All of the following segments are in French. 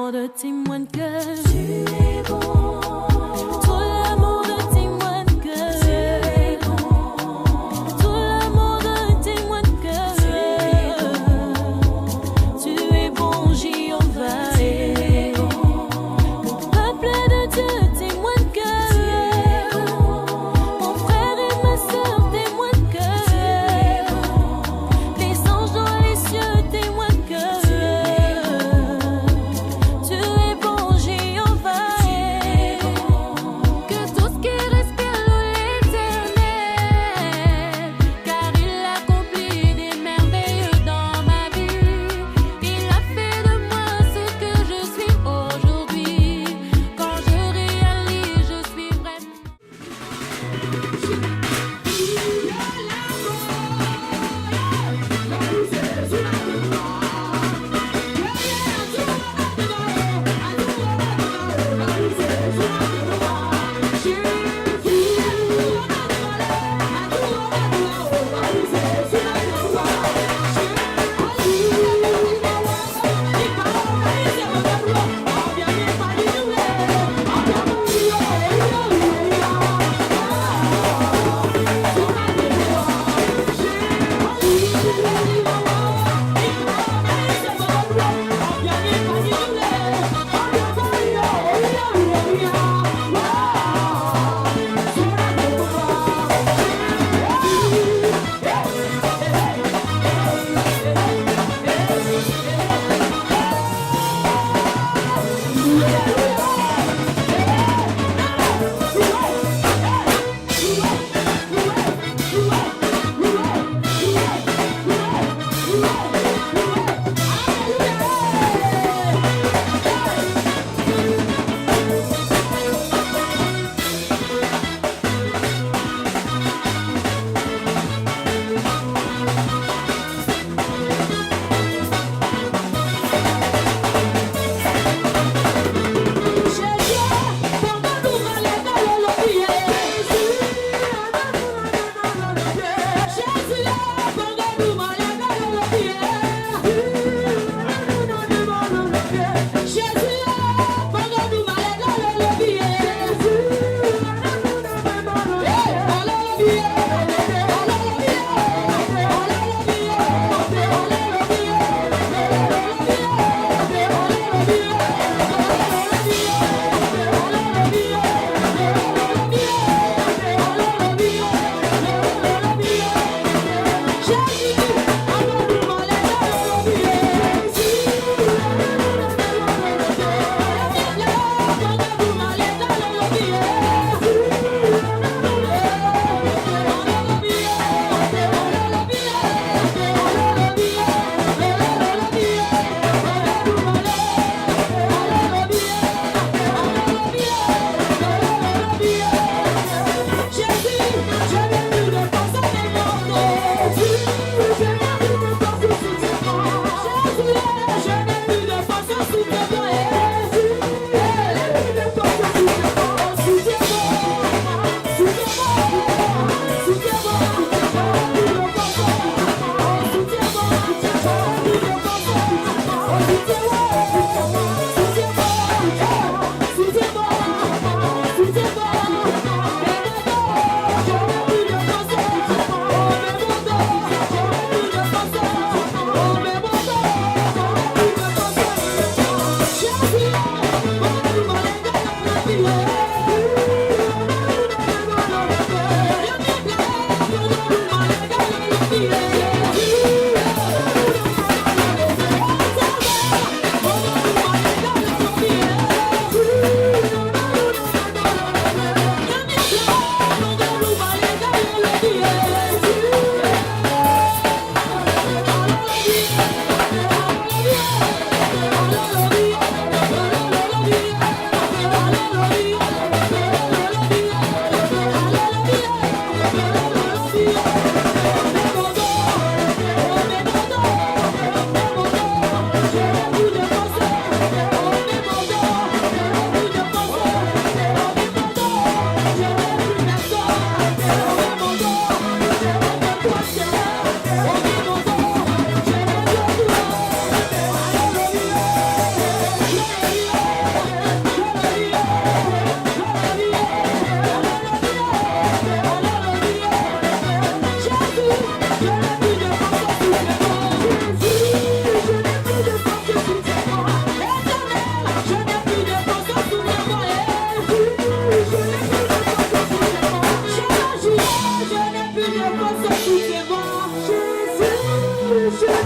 l'amour de témoigne que tu es bon. Tout l'amour de témoigne que tu es bon. Tout l'amour de témoigne que tu es bon, Jéhovah. Le peuple de Dieu témoigne que mon frère et ma sœur témoignent que les anges dans les cieux témoignent que tu es bon, Jéhovah.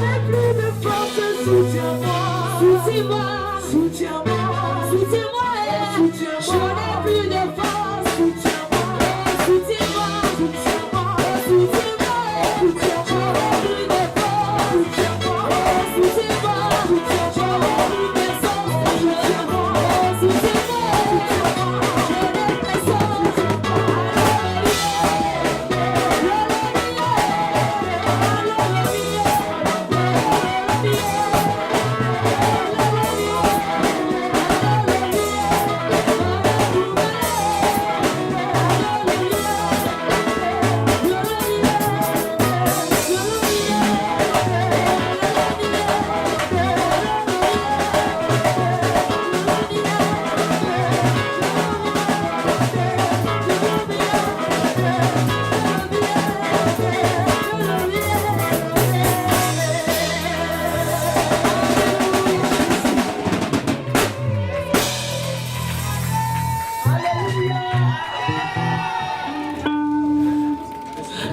n'ai plus de force, soutiens-moi, soutiens-moi, soutiens-moi, soutiens-moi, je n'ai plus de force, soutiens-moi, soutiens-moi, soutiens-moi, soutiens-moi, soutiens-moi, plus de force, soutiens-moi, soutiens-moi, soutiens-moi, plus de force, soutiens-moi, soutiens-moi, je n'ai plus de force,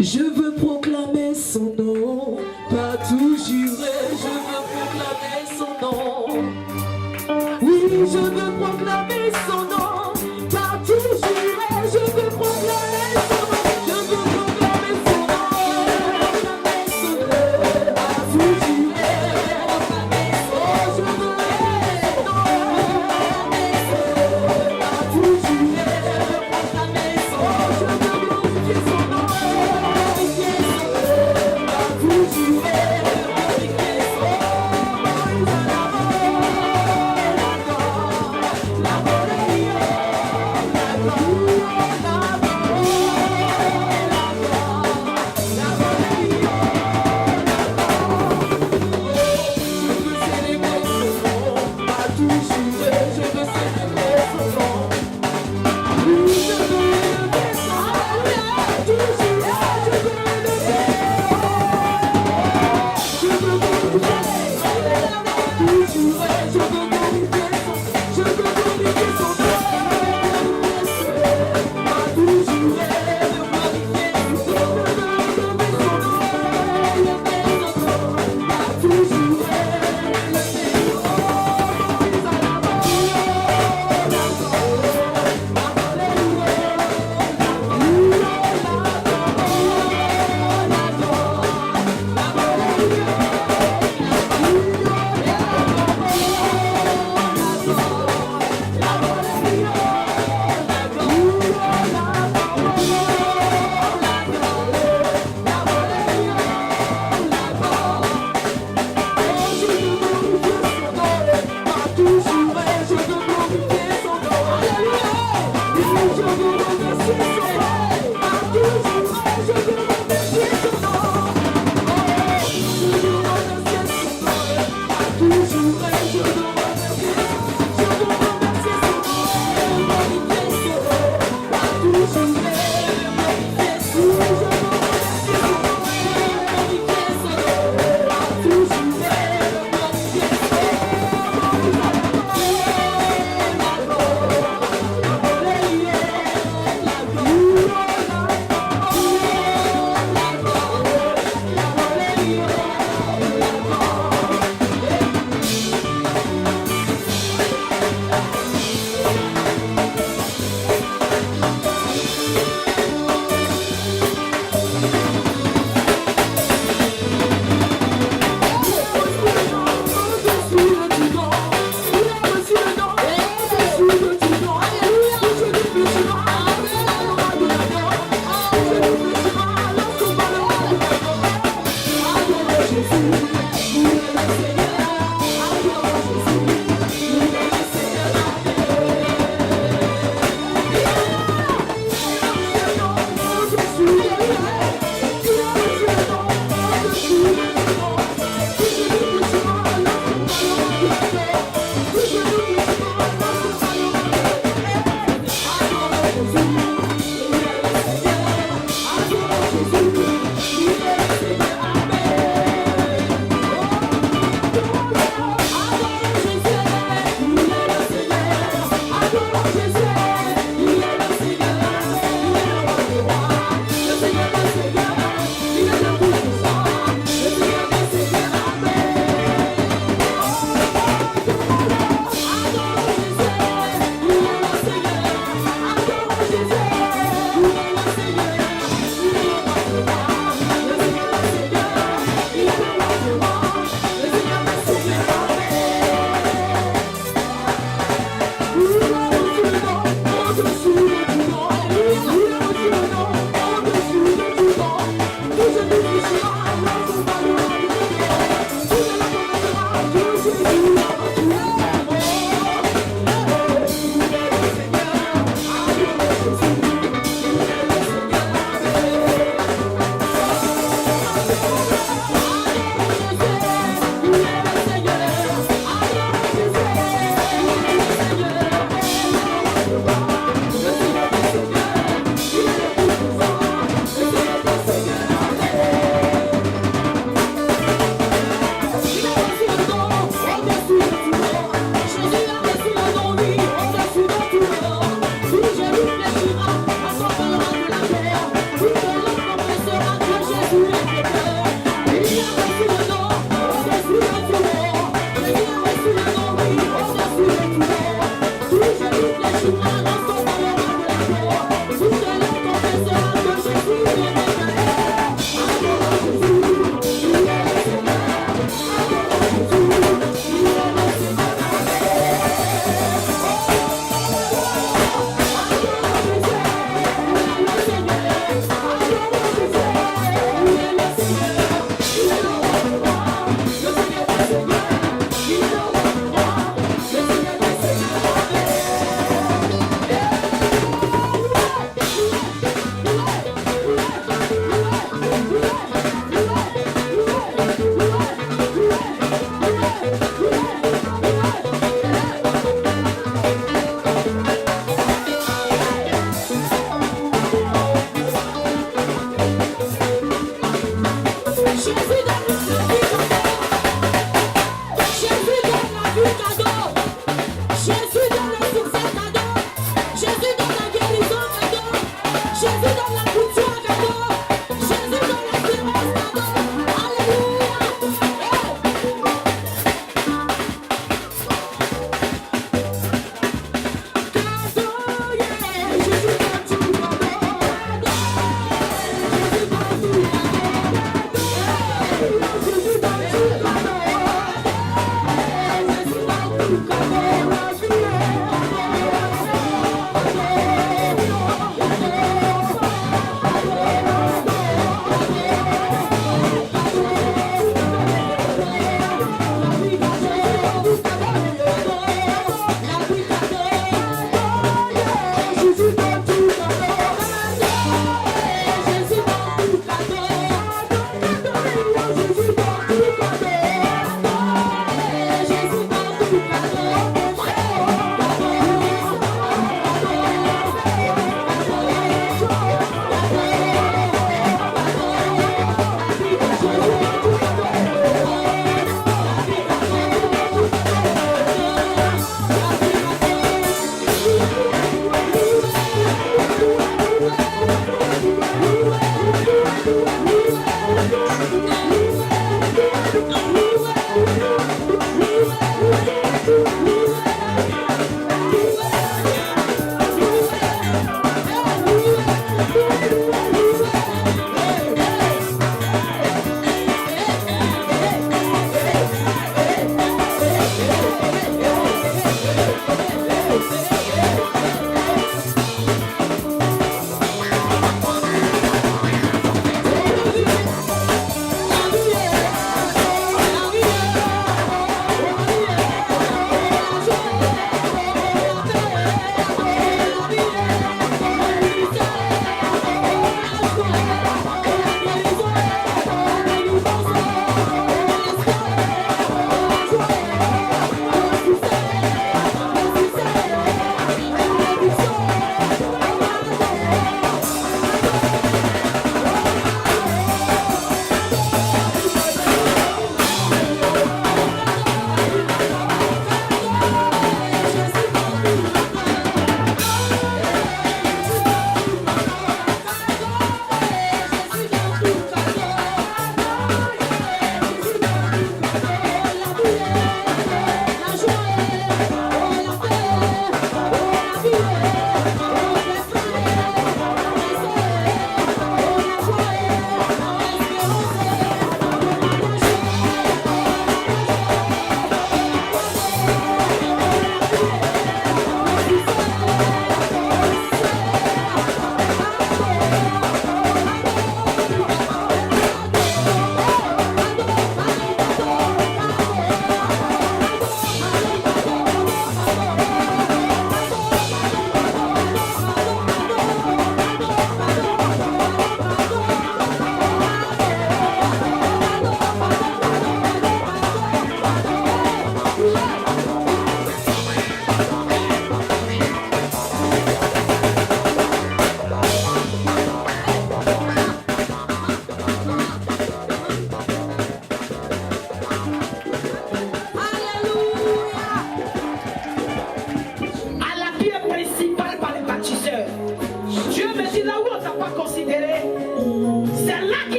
je veux proclamer son nom, partout j'irai, je veux proclamer son nom. Oui, je veux proclamer son nom, partout j'irai, je veux proclamer son nom. Je veux proclamer son nom, partout j'irai, proclamer son nom. Je veux proclamer son nom, partout j'irai, proclamer son nom. Je veux glorifier son nom.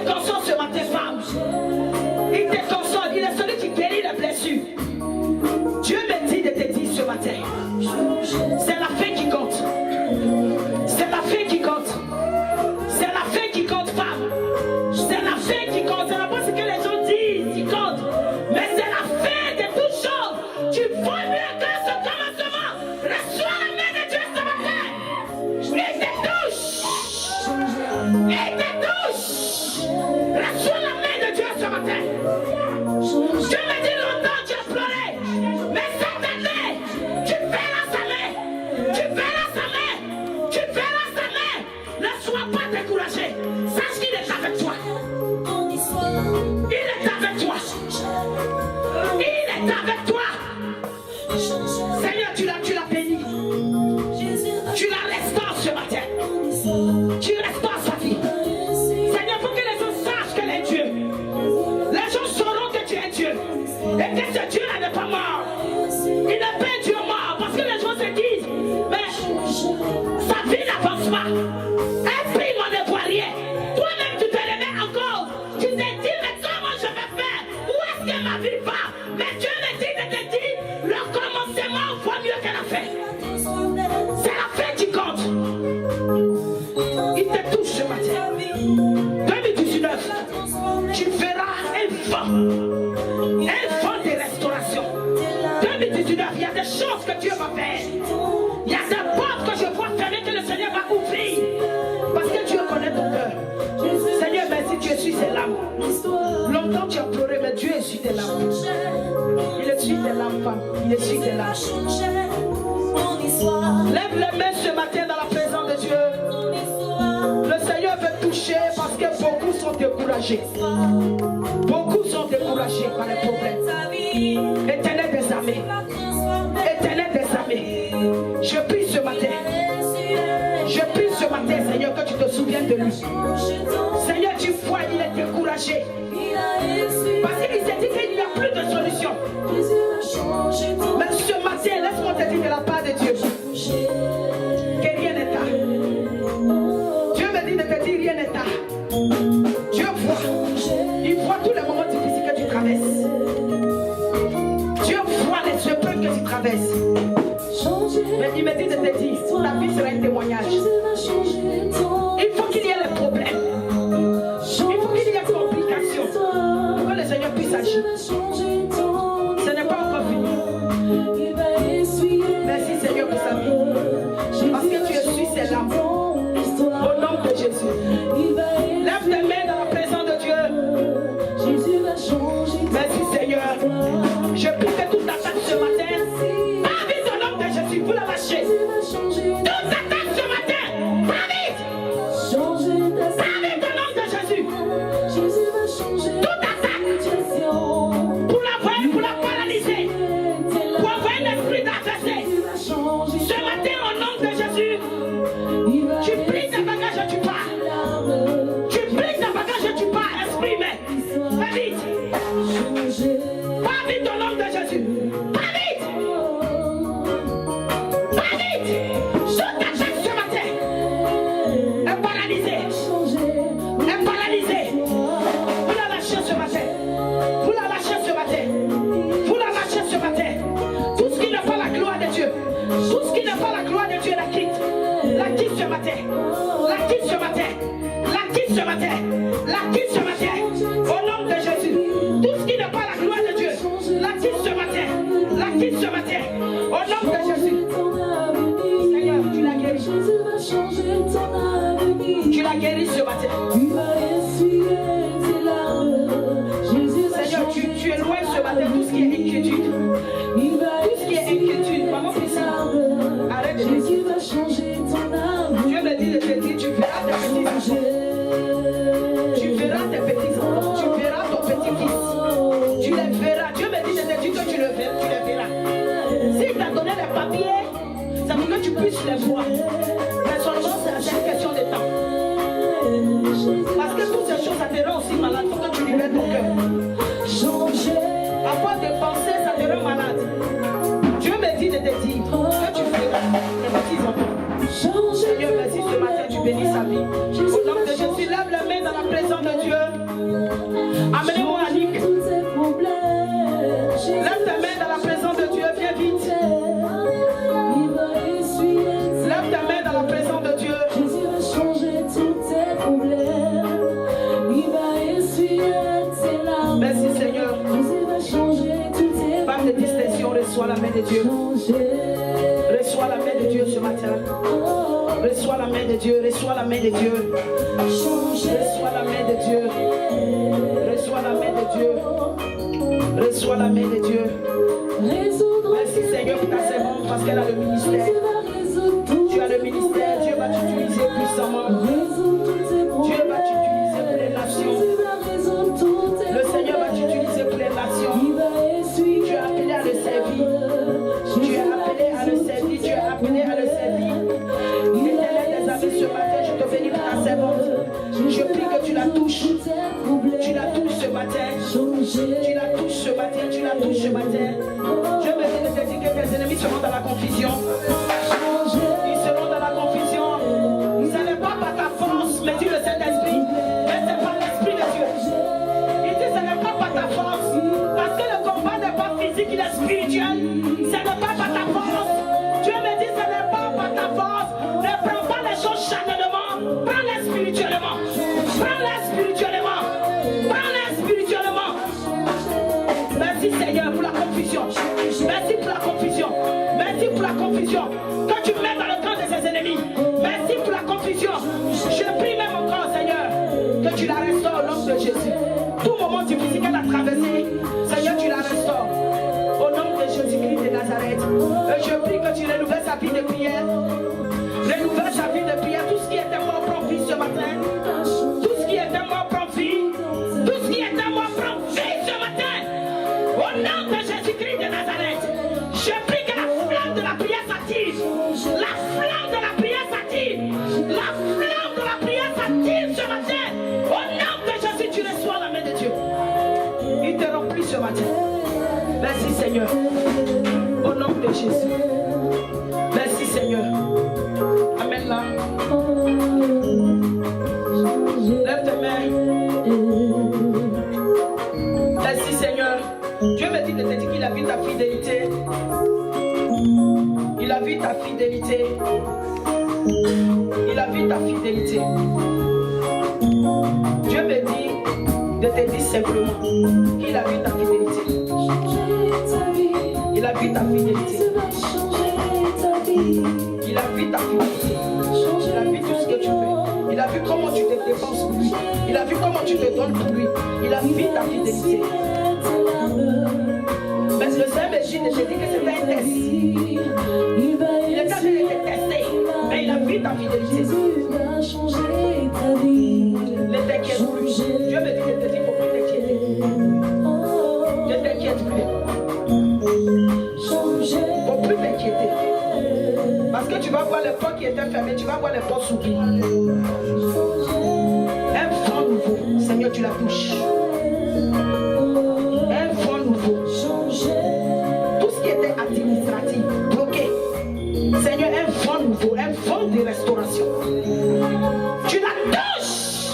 console ce matin, femme. Il te console. Il est celui qui guérit les blessures. Dieu me dit de te dire ce matin, c'est la fin qui compte. C'est la fin qui compte. C'est la fin qui compte, femme. C'est la fin qui compte. C'est pas ce que les gens disent qui compte. Mais c'est la fin de toutes choses. Tu vaux mieux que ce commencement. Reçois la main de Dieu ce matin. Il te touche. Il te touche. Reçois la main de Dieu ce matin. Dieu me dit longtemps tu as pleuré. Mais cette année, tu verras sa main. Tu verras sa main. Tu verras sa main. Ne sois pas découragé. Sache qu'il est avec toi. Il est avec toi. Il est avec toi. Seigneur, tu l'as béni. Tu la restaures ce matin. Tu restaures sa vie. Seigneur, pour que les gens sachent qu'elle est Dieu. Les gens sauront que tu es Dieu. Et que ce Dieu-là n'est pas mort. Il n'est pas un Dieu mort. Parce que les gens se disent, mais sa vie n'avance pas. Un prix, on ne voit rien. Toi-même, tu te remets en cause. Tu te dis, mais comment je vais faire? Où est-ce que ma vie va? Mais Dieu me dit de te dire, le commencement vaut mieux que la fin. C'est la fin qui compte. Il te touche ce matin. 2019, tu verras un vent de restauration. 2019, il y a des choses que Dieu va faire. Il y a des portes que je vois fermer que le Seigneur va ouvrir. Parce que Dieu connaît ton cœur. Seigneur, merci, tu essuies ses larmes. Longtemps tu as pleuré, mais Dieu essuie tes larmes. Il essuie tes larmes, femme. Il essuie tes larmes. Lève les mains ce matin dans la présence de Dieu. Le Seigneur veut toucher parce que beaucoup sont découragés. Beaucoup sont découragés par les problèmes. Éternel des armées. Éternel des armées. Je prie ce matin. Je prie ce matin, Seigneur, que tu te souviennes de lui. Seigneur, tu vois, il est découragé. Parce qu'il s'est dit qu'il n'y a plus de solution. Mais ce matin, laisse-moi te dire de la part de Dieu que rien n'est tard. Dieu me dit de te dire rien n'est tard. Dieu voit. Il voit tous les moments difficiles que tu traverses. Dieu voit les épreuves que tu traverses. Mais il me dit de te dire, ta vie sera un témoignage. Il faut qu'il y ait les problèmes. Il faut qu'il y ait des complications. Pour que le Seigneur puisse agir. Ce n'est pas encore fini. Merci Seigneur pour sa vie. Parce que tu essuies ses larmes. Au nom de Jésus. Lève tes mains dans la présence de Dieu. Merci Seigneur. Je prie que toute attaque ce matin, pas vite au nom de Jésus, vous la lâchez. Toute attaque ce matin, pas vite. Pas vite au nom de Jésus. Toute attaque pour la voir, pour la paralyser, pour avoir un esprit d'adversaire. Ce matin au nom de Jésus, tu plies tes bagages et tu pars. Tu plies tes bagages et tu pars, esprit mais pas vite. Pas vite au nom de Jésus. Pas vite. Pas vite. Toute attaque ce matin est paralysée. Est paralysée. Vous la lâchez ce matin. Vous la lâchez ce matin. Vous la lâchez ce matin. Tout ce qui n'est pas la gloire de Dieu. Tout ce qui n'est pas la gloire de Dieu la quitte. La quitte ce matin. La quitte ce matin. La quitte ce matin. La quitte ce matin. Au nom de Jésus. Tout ce qui n'est pas la gloire de Dieu. La quitte ce matin. La quitte ce matin. Au nom de Jésus. Seigneur, tu l'as guéri. Tu l'as guéri ce matin. Seigneur, tu éloignes ce matin tout ce qui est inquiétude. Tout ce qui est inquiétude. Maman, arrête de dire. Dieu me dit de te dire, tu verras tes petits-enfants. Tu verras tes petits-enfants. Tu verras ton petit-fils. Tu les verras. Dieu me dit de te dire que tu les verras. S'il t'a donné les papiers, ça veut dire que tu puisses les voir. Mais seulement c'est une question de temps. Parce que toutes ces choses, ça te rend aussi malade. Il faut que tu libères ton cœur. À quoi de penser, ça te rend malade. Dieu me dit de te dire que tu verras tes petits-enfants. Seigneur, merci ce matin, tu bénis sa vie. Au nom de Jésus, lève les mains dans la présence de Dieu. la main de Dieu. Reçois la main de Dieu ce matin. Reçois la main de Dieu. Reçois la main de Dieu. Reçois la main de Dieu. Reçois la main de Dieu. Reçois la main de Dieu. Merci Seigneur pour ta servante parce qu'elle a le ministère. Tu as le ministère. Dieu va t'utiliser puissamment. Dieu va t'utiliser pour les nations. Le Seigneur va t'utiliser pour les nations. Tu es appelé à le servir. Tu es appelé à le servir. Tu es appelé à le servir. L'Éternel des armées ce matin, je te bénis pour ta servante. Je prie que tu la touches. Tu la touches ce matin. Tu la touches ce matin. Tu la touches ce matin. Je me dis de te dire que tes ennemis seront dans la confusion. Ils seront dans la confusion. Ce n'est pas par ta force, mais dit le Saint-Esprit. Mais c'est par l'Esprit de Dieu. Il dit ce n'est pas par ta force. Parce que le combat n'est pas physique, il est spirituel. Ce n'est pas par ta force. Dieu me dit ce n'est pas par ta force. Ne prends pas les choses charnellement. Prends-les spirituellement. Prends-les spirituellement. Prends-les spirituellement. Merci Seigneur pour la confusion. Merci pour la confusion. Merci pour la confusion. Quand tu mets dans le camp de ses ennemis. Merci pour la confusion. Je prie même encore Seigneur que tu la restaures au nom de Jésus. Tout moment difficile qu'elle a traversé, Seigneur tu la restaures. Au nom de Jésus-Christ de Nazareth. Et je prie que tu renouvelles sa vie de prière. Renouvelle sa vie de prière. Tout ce qui était mort prend vie ce matin. Tout ce qui était mort prend vie. Tout ce qui était mort prend vie ce matin. Au nom de Jésus-Christ de Nazareth. Je prie que la flamme de la prière s'active. La flamme de la prière s'active. La flamme de la prière s'active ce matin. Au nom de Jésus, tu reçois la main de Dieu. Il te remplit ce matin. Merci Seigneur. Au nom de Jésus. Merci Seigneur. Amen-là. Lève tes mains. Merci Seigneur. Dieu me dit de te dire qu'il a vu ta fidélité. Il a vu ta fidélité. Il a vu ta fidélité. Dieu me dit de te dire simplement qu'il a vu ta fidélité. Il a vu ta fidélité. Il a vu ta fidélité. Il a vu tout ce que tu fais. Il a vu comment tu te dépenses pour lui. Il a vu comment tu te donnes pour lui. Il a vu ta fidélité. Mais le Seigneur me dit de te dire que c'était un test. Il est en train de te tester. Mais il a vu ta fidélité. Ne t'inquiète plus. Dieu me dit de te dire qu'il ne faut plus t'inquiéter. Ne t'inquiète plus. Il ne faut plus t'inquiéter. Parce que tu vas voir les portes qui étaient fermées, tu vas voir les portes s'ouvrir. Un vent nouveau, Seigneur, tu la touches. Un vent nouveau. Tout ce qui était administratif, bloqué. Seigneur, un vent nouveau, un vent de restauration. Tu la touches.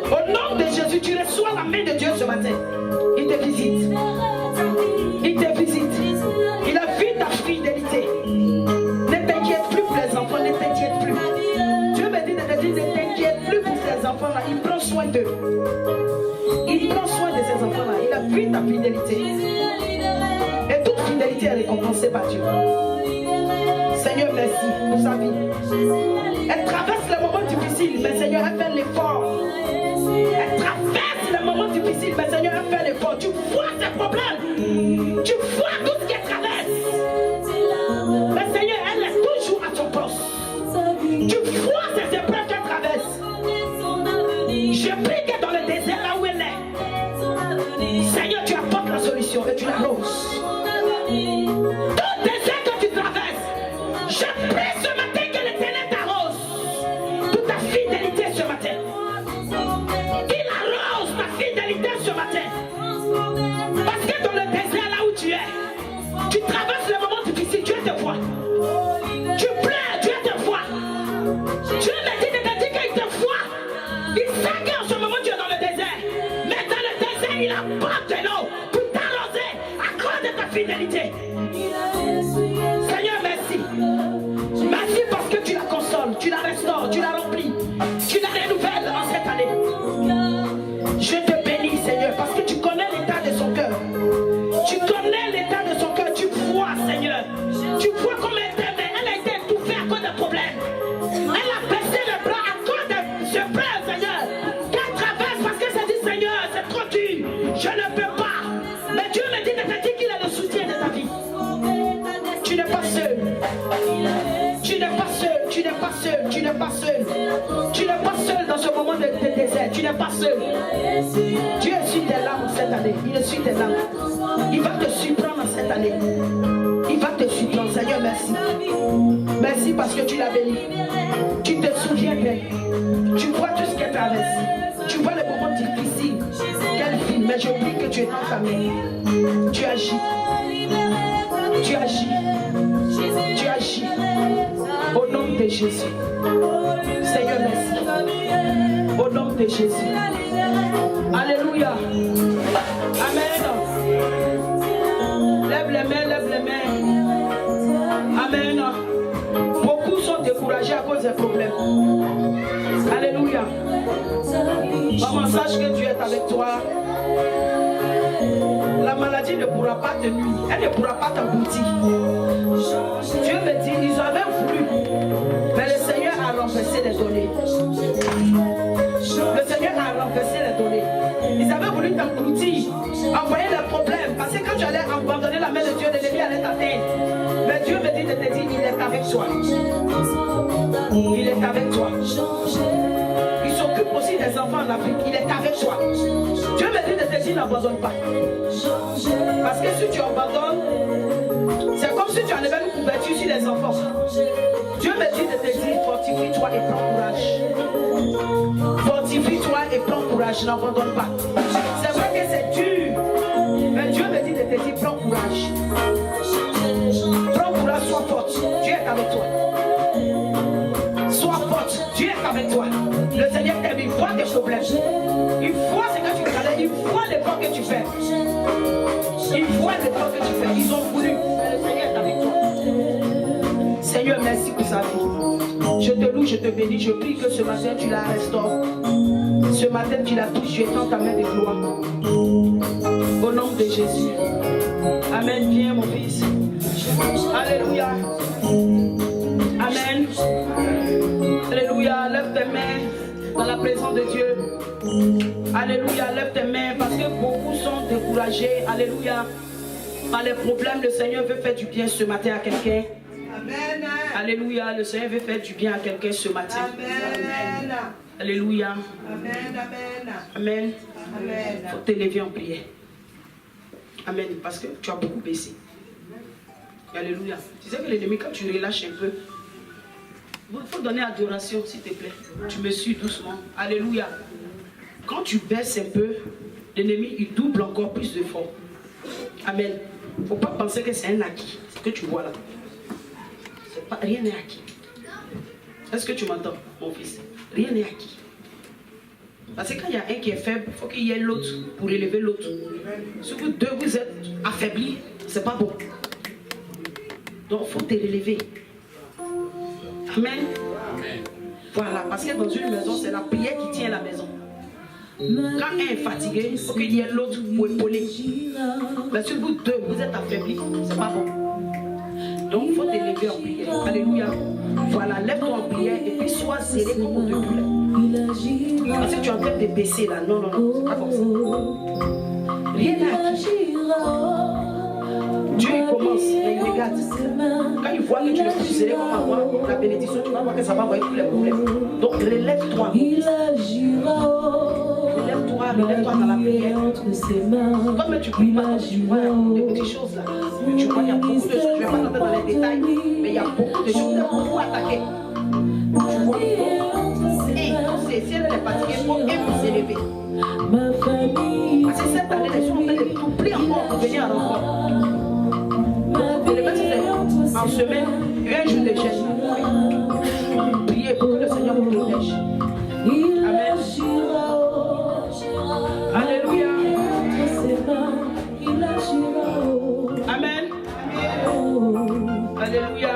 Au nom de Jésus, tu reçois la main de Dieu ce matin. Il te visite. Il te visite. Il a vu ta fidélité. Ne t'inquiète plus pour les enfants, ne t'inquiète plus. Dieu me dit de te dire, ne t'inquiète plus pour ces enfants-là. Il prend soin d'eux. Il prend soin de ces enfants-là. Il a vu ta fidélité. Et toute fidélité est récompensée par Dieu. Seigneur, merci pour sa vie. Elle traverse les moments difficiles, mais Seigneur, elle fait l'effort. Elle traverse les moments difficiles, mais Seigneur, elle fait l'effort. Tu vois ses problèmes. Tu vois tout ce qu'elle traverse. Mais Seigneur, elle est toujours à son poste. Tu vois ces épreuves qu'elle traverse. Je prie que dans le désert, là où elle est, Seigneur, tu apportes la solution et tu l'arroses. Tout désert que tu traverses, je prie ce matin que l'Éternel t'arrose. Toute ta fidélité ce matin. Il arrose ta fidélité ce matin. Parce que dans le désert, là où tu es, tu traverses les moments difficiles, Dieu te voit. Tu pleures, Dieu te voit. Dieu me dit de te dire qu'il te voit. Il sait qu'en ce moment tu es dans le désert. Mais dans le désert, il apporte de l'eau pour t'arroser à cause de ta fidélité. Seigneur, merci. Merci parce que tu la consoles, tu la restaures, tu la remplis, tu la renouvelles en cette année. Je te bénis, Seigneur, parce que tu connais l'état de son cœur. Tu connais l'état de son cœur, tu vois tu n'es pas seul. Tu n'es pas seul dans ce moment de désert. Tu n'es pas seul. Dieu essuie tes larmes cette année. Il essuie tes larmes. Il va te surprendre cette année. Il va te surprendre. Seigneur, merci. Merci parce que tu l'as béni. Tu te souviens bien. Tu vois tout ce qu'elle traverse. Tu vois les moments difficiles qu'elle vit. Mais je prie que tu es dans ta famille. Tu agis. Tu agis. Tu agis. Au nom de Jésus. Seigneur, merci. Au nom de Jésus. Alléluia. Amen. Lève les mains, lève les mains. Amen. Beaucoup sont découragés à cause des problèmes. Alléluia. Maman, sache que Dieu est avec toi. La maladie ne pourra pas te nuire. Elle ne pourra pas t'aboutir. Dieu me dit, ils avaient voulu. Mais le Seigneur a renversé les données. Le Seigneur a renversé les données. Ils avaient voulu t'aboutir. Envoyer les problèmes. Parce que quand tu allais abandonner la main de Dieu, l'ennemi allait t'atteindre. Mais Dieu me dit de te dire, il est avec toi. Il est avec toi. Il s'occupe aussi des enfants en Afrique. Il est avec toi. Dieu me dit de te dire, n'abandonne pas. Parce que si tu abandonnes, c'est comme si tu enlevais une couverture sur les enfants. Dieu me dit de te dire, fortifie-toi et prends courage. Fortifie-toi et prends courage, n'abandonne pas. C'est vrai que c'est dur, mais Dieu me dit de te dire, prends courage. Prends courage, sois forte. Dieu est avec toi. Sois forte, Dieu est avec toi. Le Seigneur t'aime, il voit tes problèmes. Il voit ce que tu connais, il voit l'effort que tu fais. Il voit l'effort que tu fais. Ils ont voulu, mais le Seigneur est avec toi. Seigneur, merci pour sa vie. Je te loue, je te bénis, je prie que ce matin tu la restaures. Ce matin tu la touches, tu étends ta main de gloire. Au nom de Jésus. Amen. Viens mon fils. Alléluia. Amen. Alléluia. Lève tes mains dans la présence de Dieu. Alléluia. Lève tes mains parce que beaucoup sont découragés. Alléluia. Par les problèmes, le Seigneur veut faire du bien ce matin à quelqu'un. Amen. Alléluia. Le Seigneur veut faire du bien à quelqu'un ce matin. Amen. Alléluia. Amen. Amen. Amen. Amen. Il faut t'élever en prière. Amen. Parce que tu as beaucoup baissé. Alléluia. Tu sais que l'ennemi, quand tu relâches un peu, il faut donner adoration, s'il te plaît. Tu me suis doucement. Alléluia. Quand tu baisses un peu, l'ennemi, il double encore plus de fort. Amen. Il ne faut pas penser que c'est un acquis. Ce que tu vois là. Pas, rien n'est acquis. Est-ce que tu m'entends, mon fils? Rien n'est acquis. Parce que quand il y a un qui est faible, il faut qu'il y ait l'autre pour élever l'autre. Si vous deux, vous êtes affaiblis, c'est pas bon. Donc, il faut te relever. Amen. Voilà, parce que dans une maison, c'est la prière qui tient la maison. Quand un est fatigué, il faut qu'il y ait l'autre pour épauler. Mais si vous deux, vous êtes affaiblis, c'est pas bon. Donc, il faut te lever en prière. Alléluia. Voilà, lève-toi en prière et puis sois serré comme on te voulait. Parce que tu es en train de baisser là. Non, non, non, c'est pas comme ça. Rien n'a acquis. Dieu, il commence, mais il regarde. Quand il voit que tu ne peux plus serrer comme avant, la bénédiction, tu vas voir que ça va envoyer tous les problèmes. Donc, relève-toi. Relève-toi dans la prière. Comme tu pries pas, tu vois des petites choses là. Tu vois, il y a beaucoup de choses. Je ne vais pas entrer dans les détails, mais il y a beaucoup de choses. Il y a beaucoup à attaquer. Tu vois. Et si elle est fatiguée, il faut s'élever. Parce que cette année, les gens ont fait des tout pris encore pour venir à l'enfant. Et les personnes, en semaine, il y a un jour de geste. Priez pour que le Seigneur vous protège. Amen. Alléluia. Amen. Alléluia.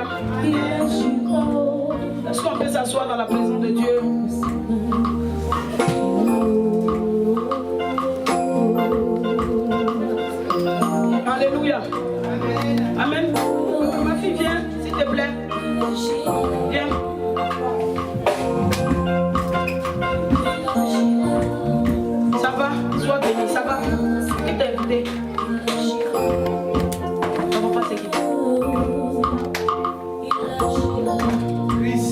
Est-ce qu'on peut s'asseoir dans la présence de Dieu? Alléluia. Amen. Ma fille, viens, s'il te plaît. Viens. Ça va? Sois béni, ça va? Qui t'a invité? Comment pas c'est qui? Chris.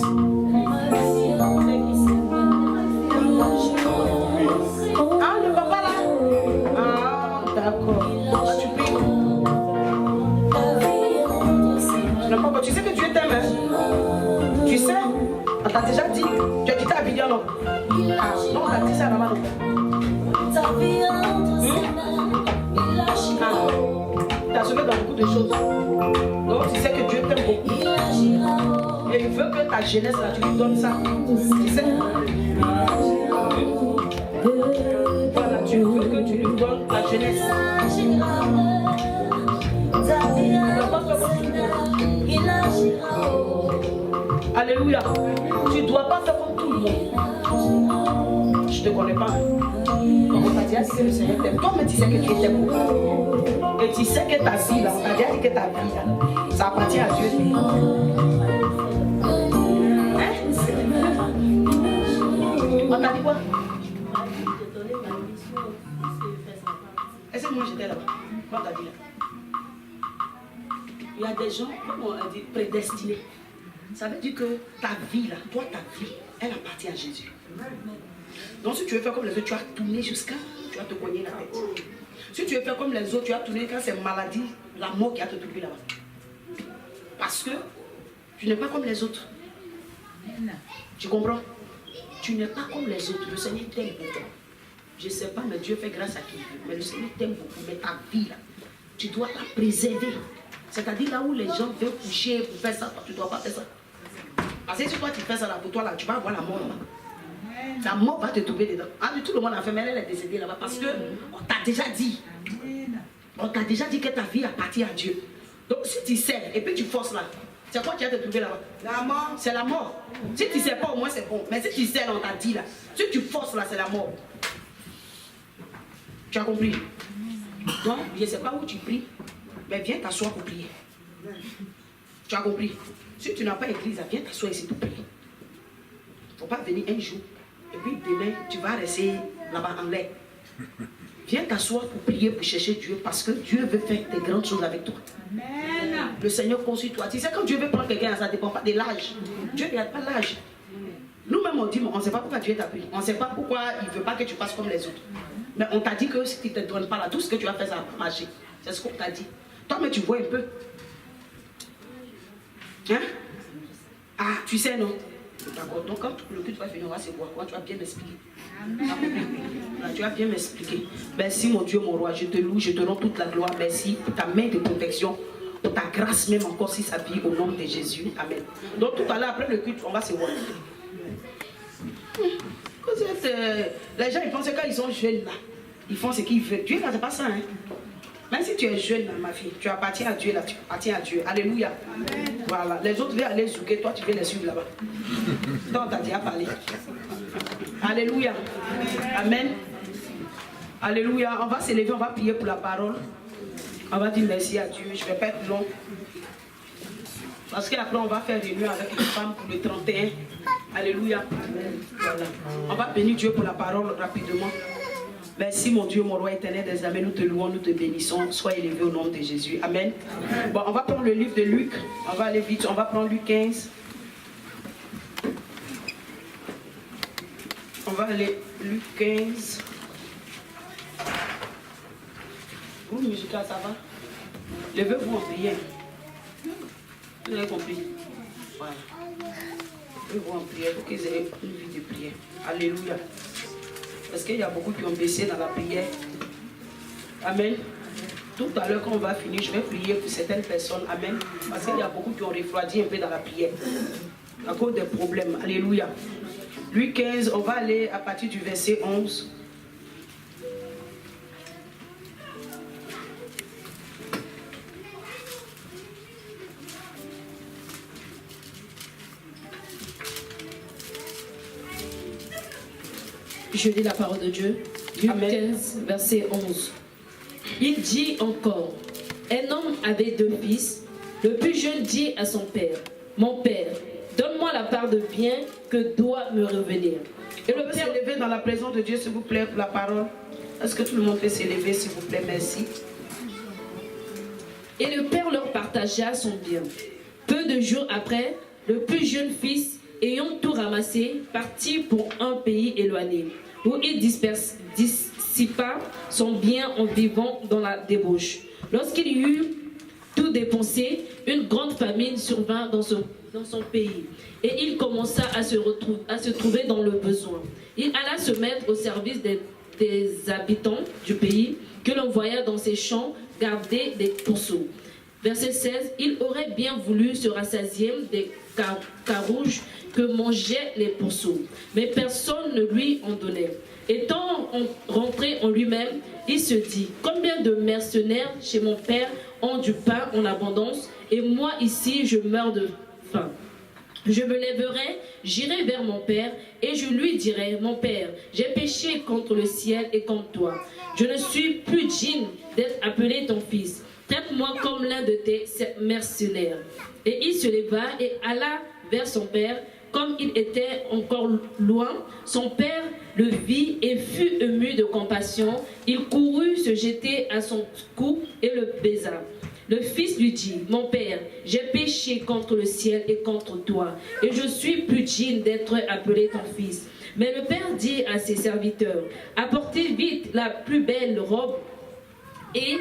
beaucoup de choses. Donc tu sais que Dieu t'aime beaucoup. Et il veut que ta jeunesse là, tu lui donnes ça. Tu sais. Voilà, tu veux que tu lui donnes ta jeunesse. Alléluia. Tu ne dois pas faire comme tout le monde. Je ne te connais pas. On t'a dit que le Seigneur t'aime. Toi, mais tu sais que tu t'aimes beaucoup. Et tu sais que ta vie, là, on t'a dit que ta vie, là, ça appartient à Dieu. Hein? On t'a dit quoi? Est-ce que moi j'étais là-bas? Quoi t'as dit là? Il y a des gens, comment on dit, prédestinés. Ça veut dire que ta vie, là, toi, ta vie, elle appartient à Jésus. Donc, si tu veux faire comme les autres, tu vas tourner jusqu'à, tu vas te cogner la tête. Si tu veux faire comme les autres, tu vas tourner quand c'est maladie, la mort qui va te trouver là-bas. Parce que tu n'es pas comme les autres. Tu comprends? Tu n'es pas comme les autres. Le Seigneur t'aime beaucoup. Je ne sais pas, mais Dieu fait grâce à qui il veut. Mais le Seigneur t'aime beaucoup. Mais ta vie, là, tu dois la préserver. C'est-à-dire là où les gens veulent coucher pour faire ça, toi, tu ne dois pas faire ça. Parce que si toi tu fais ça là, pour toi là, tu vas avoir la mort là-bas. La mort va te trouver dedans. Ah, tout le monde a fait, mais elle est décédée là-bas parce que on t'a déjà dit. On t'a déjà dit que ta vie appartient à Dieu. Donc si tu sais et puis tu forces là, c'est quoi tu vas te trouver là-bas? La mort. C'est la mort. Si tu ne sais pas, au moins c'est bon. Mais si tu sais, là, on t'a dit là. Si tu forces là, c'est la mort. Tu as compris? Donc, je ne sais pas où tu pries, mais viens t'asseoir pour prier. Tu as compris? Si tu n'as pas église, viens t'asseoir ici pour prier. Il ne faut pas venir un jour et puis demain, tu vas rester là-bas en l'air. Viens t'asseoir pour prier, pour chercher Dieu, parce que Dieu veut faire des grandes choses avec toi. Amen. Le Seigneur consulte toi. Tu sais, quand Dieu veut prendre quelqu'un, ça ne dépend pas de l'âge. Dieu n'a pas l'âge. Nous-mêmes, on dit, on ne sait pas pourquoi Dieu t'a pris. On ne sait pas pourquoi il ne veut pas que tu fasses comme les autres. Mais on t'a dit que si tu ne te donnes pas là, tout ce que tu vas faire, ça va pas marcher. C'est ce qu'on t'a dit. Toi, mais tu vois un peu. Hein? Ah, tu sais, non? D'accord. Donc, quand le culte va finir, on va se voir. Quand tu vas bien m'expliquer. Là, tu vas bien m'expliquer. Merci, mon Dieu, mon roi. Je te loue, je te rends toute la gloire. Merci pour ta main de protection, pour ta grâce même encore si ça vit au nom de Jésus. Amen. Donc, tout à l'heure, après le culte, on va se voir. Les gens, ils pensent que quand ils sont jeunes, là, ils font ce qu'ils veulent. Dieu, c'est pas ça, hein? Même si tu es jeune, ma fille, tu appartiens à Dieu, là, tu appartiens à Dieu. Alléluia. Amen. Voilà. Les autres veulent aller zouker, toi, tu veux les suivre là-bas. Donc, on t'a déjà parlé. Alléluia. Amen. Alléluia. On va s'élever, on va prier pour la parole. On va dire merci à Dieu. Je ne vais pas être long. Parce qu'après, on va faire réunion avec les femmes pour le 31. Alléluia. Voilà. On va bénir Dieu pour la parole rapidement. Merci mon Dieu, mon roi éternel des armées, nous te louons, nous te bénissons. Sois élevé au nom de Jésus. Amen. Bon, on va prendre le livre de Luc. On va aller vite. On va prendre Luc 15. On va aller Luc 15. Vous, musical, ça va? Levez-vous en prière. Vous avez compris? Voilà. Levez-vous en prière pour qu'ils aient une vie de prière. Alléluia. Parce qu'il y a beaucoup qui ont baissé dans la prière. Amen. Tout à l'heure, quand on va finir, je vais prier pour certaines personnes. Amen. Parce qu'il y a beaucoup qui ont refroidi un peu dans la prière. À cause des problèmes. Alléluia. Luc 15, on va aller à partir du verset 11. Je lis la parole de Dieu. Luc 15, verset 11. Il dit encore, un homme avait 2 fils. Le plus jeune dit à son père, mon père, donne-moi la part de bien que doit me revenir. Et le père s'élever dans la présence de Dieu, s'il vous plaît, pour la parole. Est-ce que tout le monde peut s'élever, s'il vous plaît? Merci. Et le père leur partagea son bien. Peu de jours après, le plus jeune fils, ayant tout ramassé, partit pour un pays éloigné, où il dissipa son bien en vivant dans la débauche. Lorsqu'il eut tout dépensé, une grande famine survint dans son pays, et il commença à se trouver dans le besoin. Il alla se mettre au service des habitants du pays, que l'on voyait dans ses champs garder des pourceaux. Verset 16, il aurait bien voulu se rassasier des carouges que mangeaient les pourceaux, mais personne ne lui en donnait. Étant rentré en lui-même, il se dit, combien de mercenaires chez mon père ont du pain en abondance, et moi ici je meurs de faim. Je me lèverai, j'irai vers mon père, et je lui dirai, mon père, j'ai péché contre le ciel et contre toi. Je ne suis plus digne d'être appelé ton fils. Traite-moi comme l'un de tes mercenaires. Et il se leva et alla vers son père. Comme il était encore loin, son père le vit et fut ému de compassion. Il courut se jeter à son cou et le baisa. Le fils lui dit, mon père, j'ai péché contre le ciel et contre toi, et je suis plus digne d'être appelé ton fils. Mais le père dit à ses serviteurs, apportez vite la plus belle robe et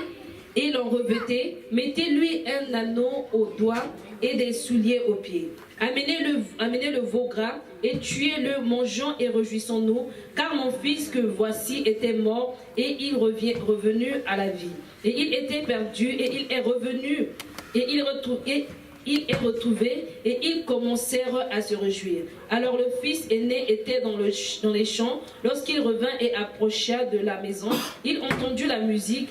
l'en revêtez, mettez-lui un anneau au doigt et des souliers aux pieds. Amenez le veau gras et tuez-le, mangeons et réjouissons-nous, car mon fils que voici était mort et il revenu à la vie. Et il était perdu et il est revenu et il est retrouvé et ils commencèrent à se réjouir. Alors le fils aîné était dans les champs. Lorsqu'il revint et approcha de la maison, il entendit la musique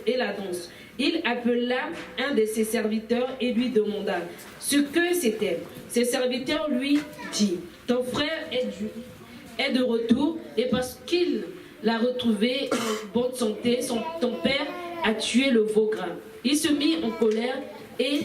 et la danse. Il appela un de ses serviteurs et lui demanda ce que c'était. Ses serviteurs lui dit, ton frère est de retour et parce qu'il l'a retrouvé en bonne santé, ton père a tué le veau gras. Il se mit en colère et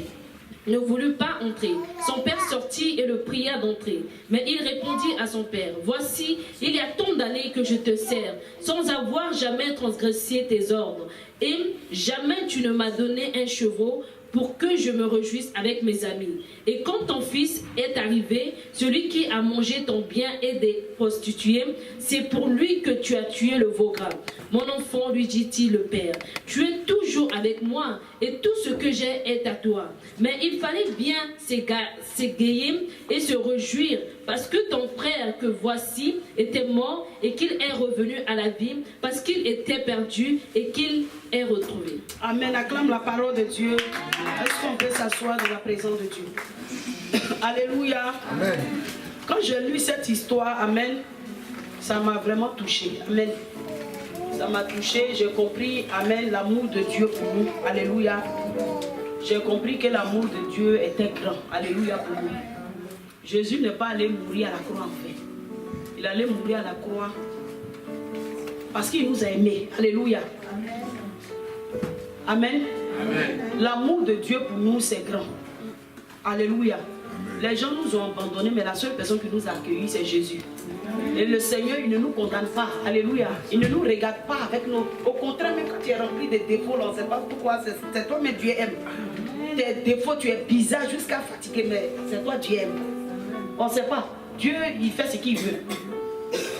ne voulut pas entrer. Son père sortit et le pria d'entrer. Mais il répondit à son père, voici, il y a tant d'années que je te sers, sans avoir jamais transgressé tes ordres. Et jamais tu ne m'as donné un chevreau pour que je me réjouisse avec mes amis. Et quand ton fils est arrivé, celui qui a mangé ton bien et des prostituées, c'est pour lui que tu as tué le veau gras. Mon enfant, lui dit-il le père, tu es toujours avec moi et tout ce que j'ai est à toi. Mais il fallait bien s'égayer et se réjouir parce que ton frère que voici était mort et qu'il est revenu à la vie, parce qu'il était perdu et qu'il est retrouvé. Amen. Acclame la parole de Dieu. Est-ce qu'on peut s'asseoir dans la présence de Dieu? Alléluia. Amen. Quand j'ai lu cette histoire, amen, ça m'a vraiment touché. Amen. Ça m'a touché. J'ai compris, amen, l'amour de Dieu pour nous. Alléluia. J'ai compris que l'amour de Dieu était grand. Alléluia pour nous. Jésus n'est pas allé mourir à la croix en fait. Il allait mourir à la croix parce qu'il nous a aimés. Alléluia. Amen. Amen. L'amour de Dieu pour nous, c'est grand. Alléluia. Amen. Les gens nous ont abandonnés, mais la seule personne qui nous a accueillis, c'est Jésus. Amen. Et le Seigneur, il ne nous condamne pas. Alléluia. Il ne nous regarde pas avec nos... Au contraire, même quand tu es rempli de défauts, on ne sait pas pourquoi, c'est toi, mais Dieu aime. Tes défauts, tu es bizarre jusqu'à fatiguer, mais c'est toi, Dieu aime. On ne sait pas. Dieu, il fait ce qu'il veut.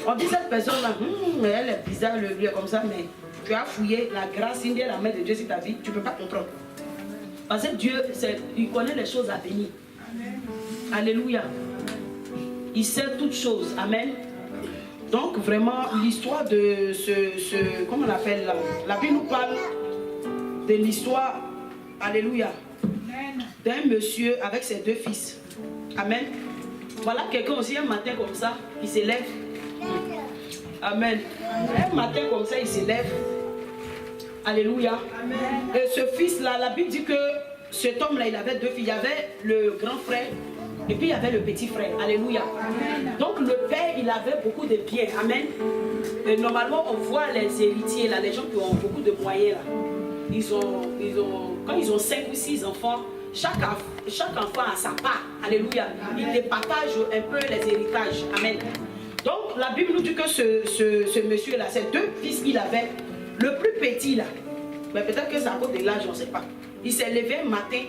On dit cette personne-là, elle est bizarre, elle est comme ça, mais tu as fouillé la grâce, il y a la main de Dieu sur ta vie, tu ne peux pas comprendre. Parce que Dieu, il connaît les choses à venir. Amen. Alléluia. Il sait toutes choses. Amen. Donc vraiment, l'histoire de comment on appelle là, la Bible nous parle de l'histoire, alléluia, d'un monsieur avec ses deux fils. Amen. Voilà quelqu'un aussi un matin comme ça, il se lève. Amen. Un matin comme ça, il se lève. Alléluia. Amen. Et ce fils-là, la Bible dit que cet homme-là, il avait deux filles. Il y avait le grand frère et puis il y avait le petit frère. Alléluia. Amen. Donc le père, il avait beaucoup de biens. Amen. Et normalement, on voit les héritiers, là, les gens qui ont beaucoup de moyens. Là. Quand ils ont 5 ou 6 enfants, chaque enfant a sa part. Alléluia. Ils partagent un peu les héritages. Amen. Donc la Bible nous dit que ce monsieur-là, ces deux fils qu'il avait, le plus petit là, mais peut-être que c'est à cause de l'âge, on ne sait pas. Il s'est levé un matin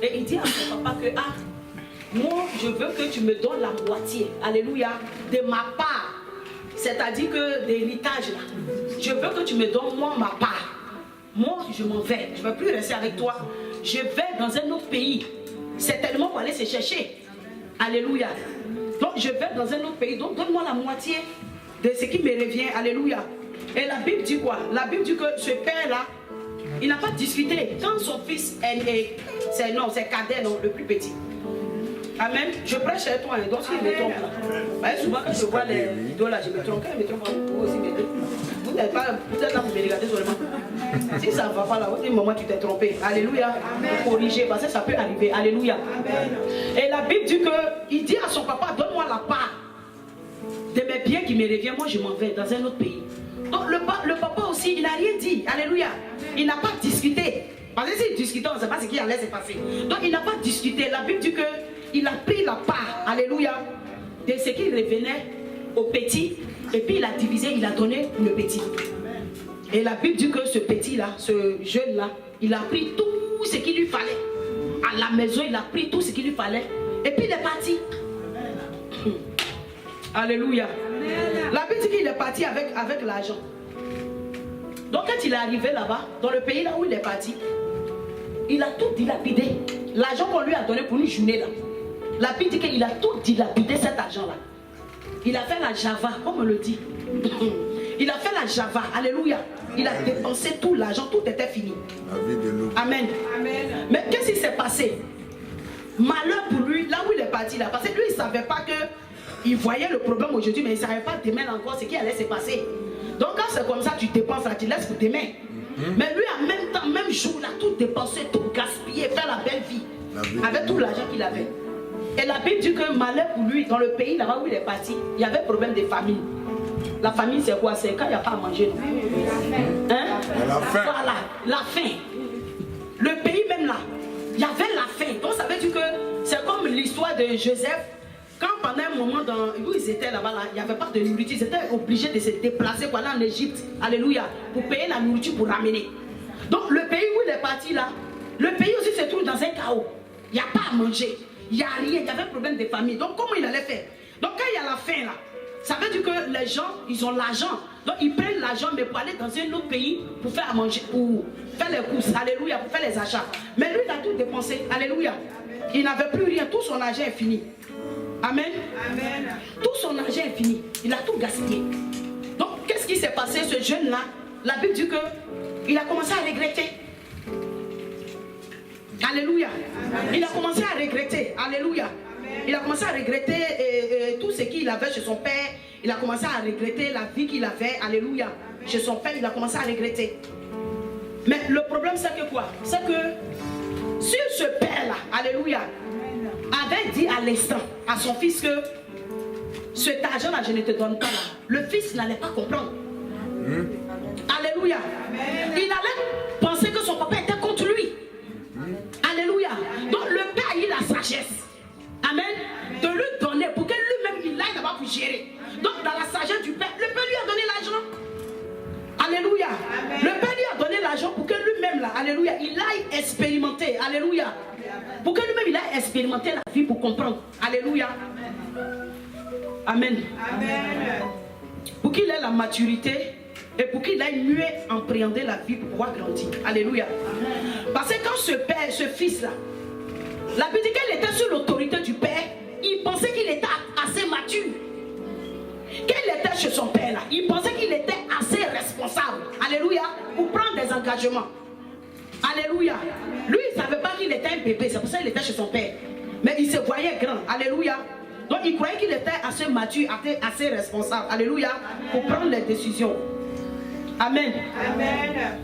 et il dit à son papa que moi je veux que tu me donnes la moitié, alléluia, de ma part. C'est-à-dire que de l'héritage là, je veux que tu me donnes moi ma part. Moi je m'en vais, je ne veux plus rester avec toi. Je vais dans un autre pays, certainement pour aller se chercher. Alléluia. Donc je vais dans un autre pays, donc donne-moi la moitié de ce qui me revient. Alléluia. Et la Bible dit quoi? La Bible dit que ce père-là, Il n'a pas discuté. Quand son fils est cadet, non, le plus petit. Amen. Je prêche chez toi, donc il me trompe là. Bah, souvent quand je vois les vidéos là, je me trompe. Quand je me trompe, vous aussi m'aider. Vous n'êtes pas, vous êtes là pour me regarder seulement. Si ça ne va pas là, vous dites, maman, tu t'es trompé. Alléluia. Vous corrigez, parce que ça peut arriver. Alléluia. Et la Bible dit que, il dit à son papa, donne-moi la part de mes biens qui me reviennent. Moi, je m'en vais dans un autre pays. Donc le papa aussi, il n'a rien dit. Alléluia. Il n'a pas discuté. Parce que s'il discutait, on ne sait pas ce qui allait se passer. Donc il n'a pas discuté. La Bible dit que il a pris la part, alléluia, de ce qui revenait au petit. Et puis il a divisé, il a donné pour le petit. Et la Bible dit que ce petit-là, ce jeune-là, il a pris tout ce qu'il lui fallait. À la maison, il a pris tout ce qu'il lui fallait. Et puis il est parti. Alléluia. La Bible dit qu'il est parti avec l'argent. Donc quand il est arrivé là-bas, dans le pays là où il est parti, il a tout dilapidé. L'argent qu'on lui a donné pour une journée là. La Bible dit qu'il a tout dilapidé cet argent-là. Il a fait la Java, comme on le dit. Il a fait la Java, alléluia. Il a dépensé tout l'argent, tout était fini. Amen. Amen. Mais qu'est-ce qui s'est passé? Malheur pour lui, là où il est parti là. Parce que lui, il ne savait pas qu'il voyait le problème aujourd'hui, mais il ne savait pas demain encore ce qui allait se passer. Donc quand c'est comme ça, tu dépenses là, tu laisses pour demain. Mais lui, en même temps, même jour, il a tout dépensé, tout gaspillé, fait la belle vie. Avec tout l'argent qu'il avait. Et la Bible dit que malheur pour lui, dans le pays là-bas où il est parti, il y avait problème de famine. La famine, c'est quoi? C'est quand il n'y a pas à manger. Hein? La faim. Voilà, la faim. Le pays même là, il y avait la faim. Donc ça veut dire que c'est comme l'histoire de Joseph. Quand pendant un moment où ils étaient là-bas, là, il n'y avait pas de nourriture, ils étaient obligés de se déplacer pour aller en Égypte, alléluia, pour payer la nourriture pour ramener. Donc le pays où il est parti là, le pays aussi se trouve dans un chaos. Il n'y a pas à manger, il n'y a rien, il y avait un problème de famille. Donc comment il allait faire? Donc quand il y a la faim là, ça veut dire que les gens, ils ont l'argent. Donc ils prennent l'argent, mais pour aller dans un autre pays, pour faire à manger, pour faire les courses, alléluia, pour faire les achats. Mais lui, il a tout dépensé, alléluia. Il n'avait plus rien, tout son argent est fini. Amen. Amen. Tout son argent est fini. Il a tout gaspillé. Donc, qu'est-ce qui s'est passé, ce jeune-là? La Bible dit qu'il a commencé à regretter. Alléluia. Amen. Il a commencé à regretter. Alléluia. Amen. Il a commencé à regretter tout ce qu'il avait chez son père. Il a commencé à regretter la vie qu'il avait. Alléluia. Amen. Chez son père, il a commencé à regretter. Mais le problème, c'est que quoi? C'est que sur ce père-là, alléluia, avait dit à l'instant à son fils que cet argent-là, je ne te donne pas là. Le fils n'allait pas comprendre. Alléluia. Il allait penser que son papa était contre lui. Alléluia. Donc le père a eu la sagesse. Amen. De lui donner pour que lui-même il aille là-bas pour gérer. Donc dans la sagesse du père, le père lui a donné l'argent. Alléluia. Amen. Le père lui a donné l'argent pour que lui-même là, alléluia, il aille expérimenter. Alléluia. Pour que lui-même il aille expérimenter la vie pour comprendre. Alléluia. Amen. Amen. Pour qu'il ait la maturité et pour qu'il aille mieux appréhender la vie pour pouvoir grandir. Alléluia. Amen. Parce que quand ce père, ce fils-là, la Bible dit qu'il était sous l'autorité du père, il pensait qu'il était assez mature. Qu'il était chez son père là, il pensait qu'il était assez responsable. Alléluia. Pour prendre des engagements. Alléluia. Lui, il ne savait pas qu'il était un bébé, c'est pour ça qu'il était chez son père. Mais il se voyait grand. Alléluia. Donc il croyait qu'il était assez mature, assez responsable. Alléluia. Pour prendre les décisions. Amen. Amen.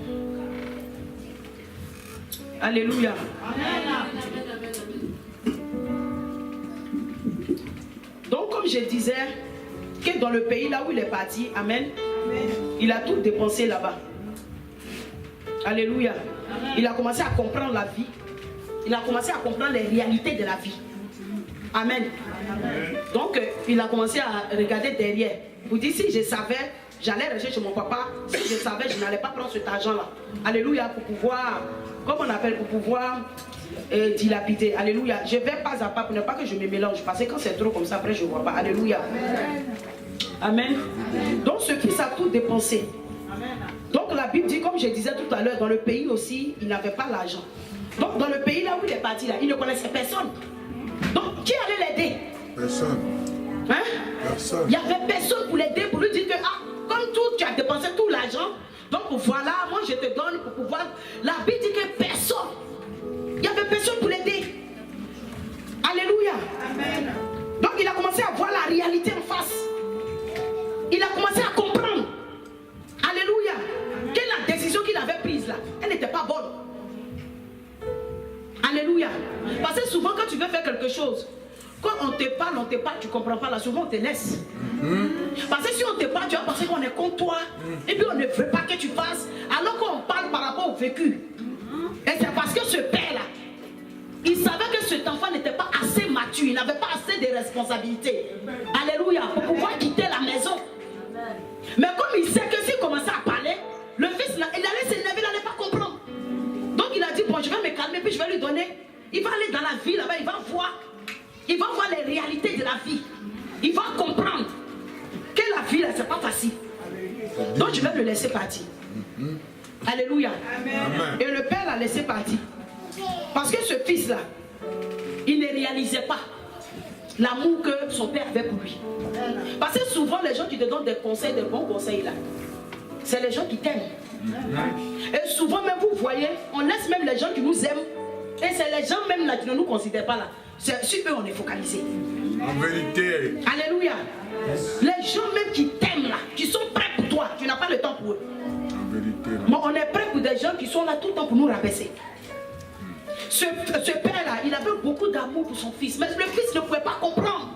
Alléluia. Donc comme je disais, que dans le pays là où il est parti, amen, il a tout dépensé là-bas. Alléluia. Il a commencé à comprendre la vie. Il a commencé à comprendre les réalités de la vie. Amen. Donc il a commencé à regarder derrière. Vous dites, si je savais, j'allais rester chez mon papa. Si je savais, je n'allais pas prendre cet argent-là. Alléluia. Pour pouvoir, comme on appelle, pour pouvoir dilapider. Alléluia. Je vais pas à pas pour ne pas que je me mélange. Parce que quand c'est trop comme ça, après je ne vois pas. Alléluia. Amen. Donc ce fils a tout dépensé. Donc la Bible dit, comme je disais tout à l'heure, dans le pays aussi, il n'avait pas l'argent. Donc dans le pays là où il est parti, là, il ne connaissait personne. Donc qui allait l'aider? Personne. Hein? Personne. Il n'y avait personne pour l'aider, pour lui dire que, ah, comme tout, tu as dépensé tout l'argent, Donc voilà, moi je te donne pour pouvoir. La Bible dit que personne, il n'y avait personne pour l'aider. Alléluia. Amen. Donc il a commencé à voir la réalité en face. Il a commencé à comprendre. Alléluia. Que la décision qu'il avait prise là, elle n'était pas bonne. Alléluia. Parce que souvent quand tu veux faire quelque chose, quand on te parle, tu ne comprends pas là, souvent on te laisse. Parce que si on te parle, tu vas penser qu'on est contre toi. Et puis on ne veut pas que tu fasses. Alors qu'on parle par rapport au vécu. Et c'est parce que ce père-là, il savait que cet enfant n'était pas assez mature. Il n'avait pas assez de responsabilités. Alléluia. Pour pouvoir quitter la maison. Mais comme il sait que s'il commençait à parler, le fils, il allait s'énerver, il n'allait pas comprendre. Donc il a dit, bon, je vais me calmer, puis je vais lui donner. Il va aller dans la vie là-bas, il va voir les réalités de la vie. Il va comprendre que la vie là, c'est pas facile. Donc je vais le laisser partir. Alléluia. Amen. Et le père l'a laissé partir. Parce que ce fils-là, il ne réalisait pas l'amour que son père avait pour lui. Parce que souvent, les gens qui te donnent des conseils, des bons conseils là, c'est les gens qui t'aiment. Et souvent, même vous voyez, on laisse même les gens qui nous aiment. Et c'est les gens même là qui ne nous considèrent pas là. C'est sur eux on est focalisé. En vérité. Alléluia. Les gens même qui t'aiment là, qui sont prêts pour toi, tu n'as pas le temps pour eux. En vérité. Mais on est prêts pour des gens qui sont là tout le temps pour nous rabaisser. Ce père-là, il avait beaucoup d'amour pour son fils, mais le fils ne pouvait pas comprendre.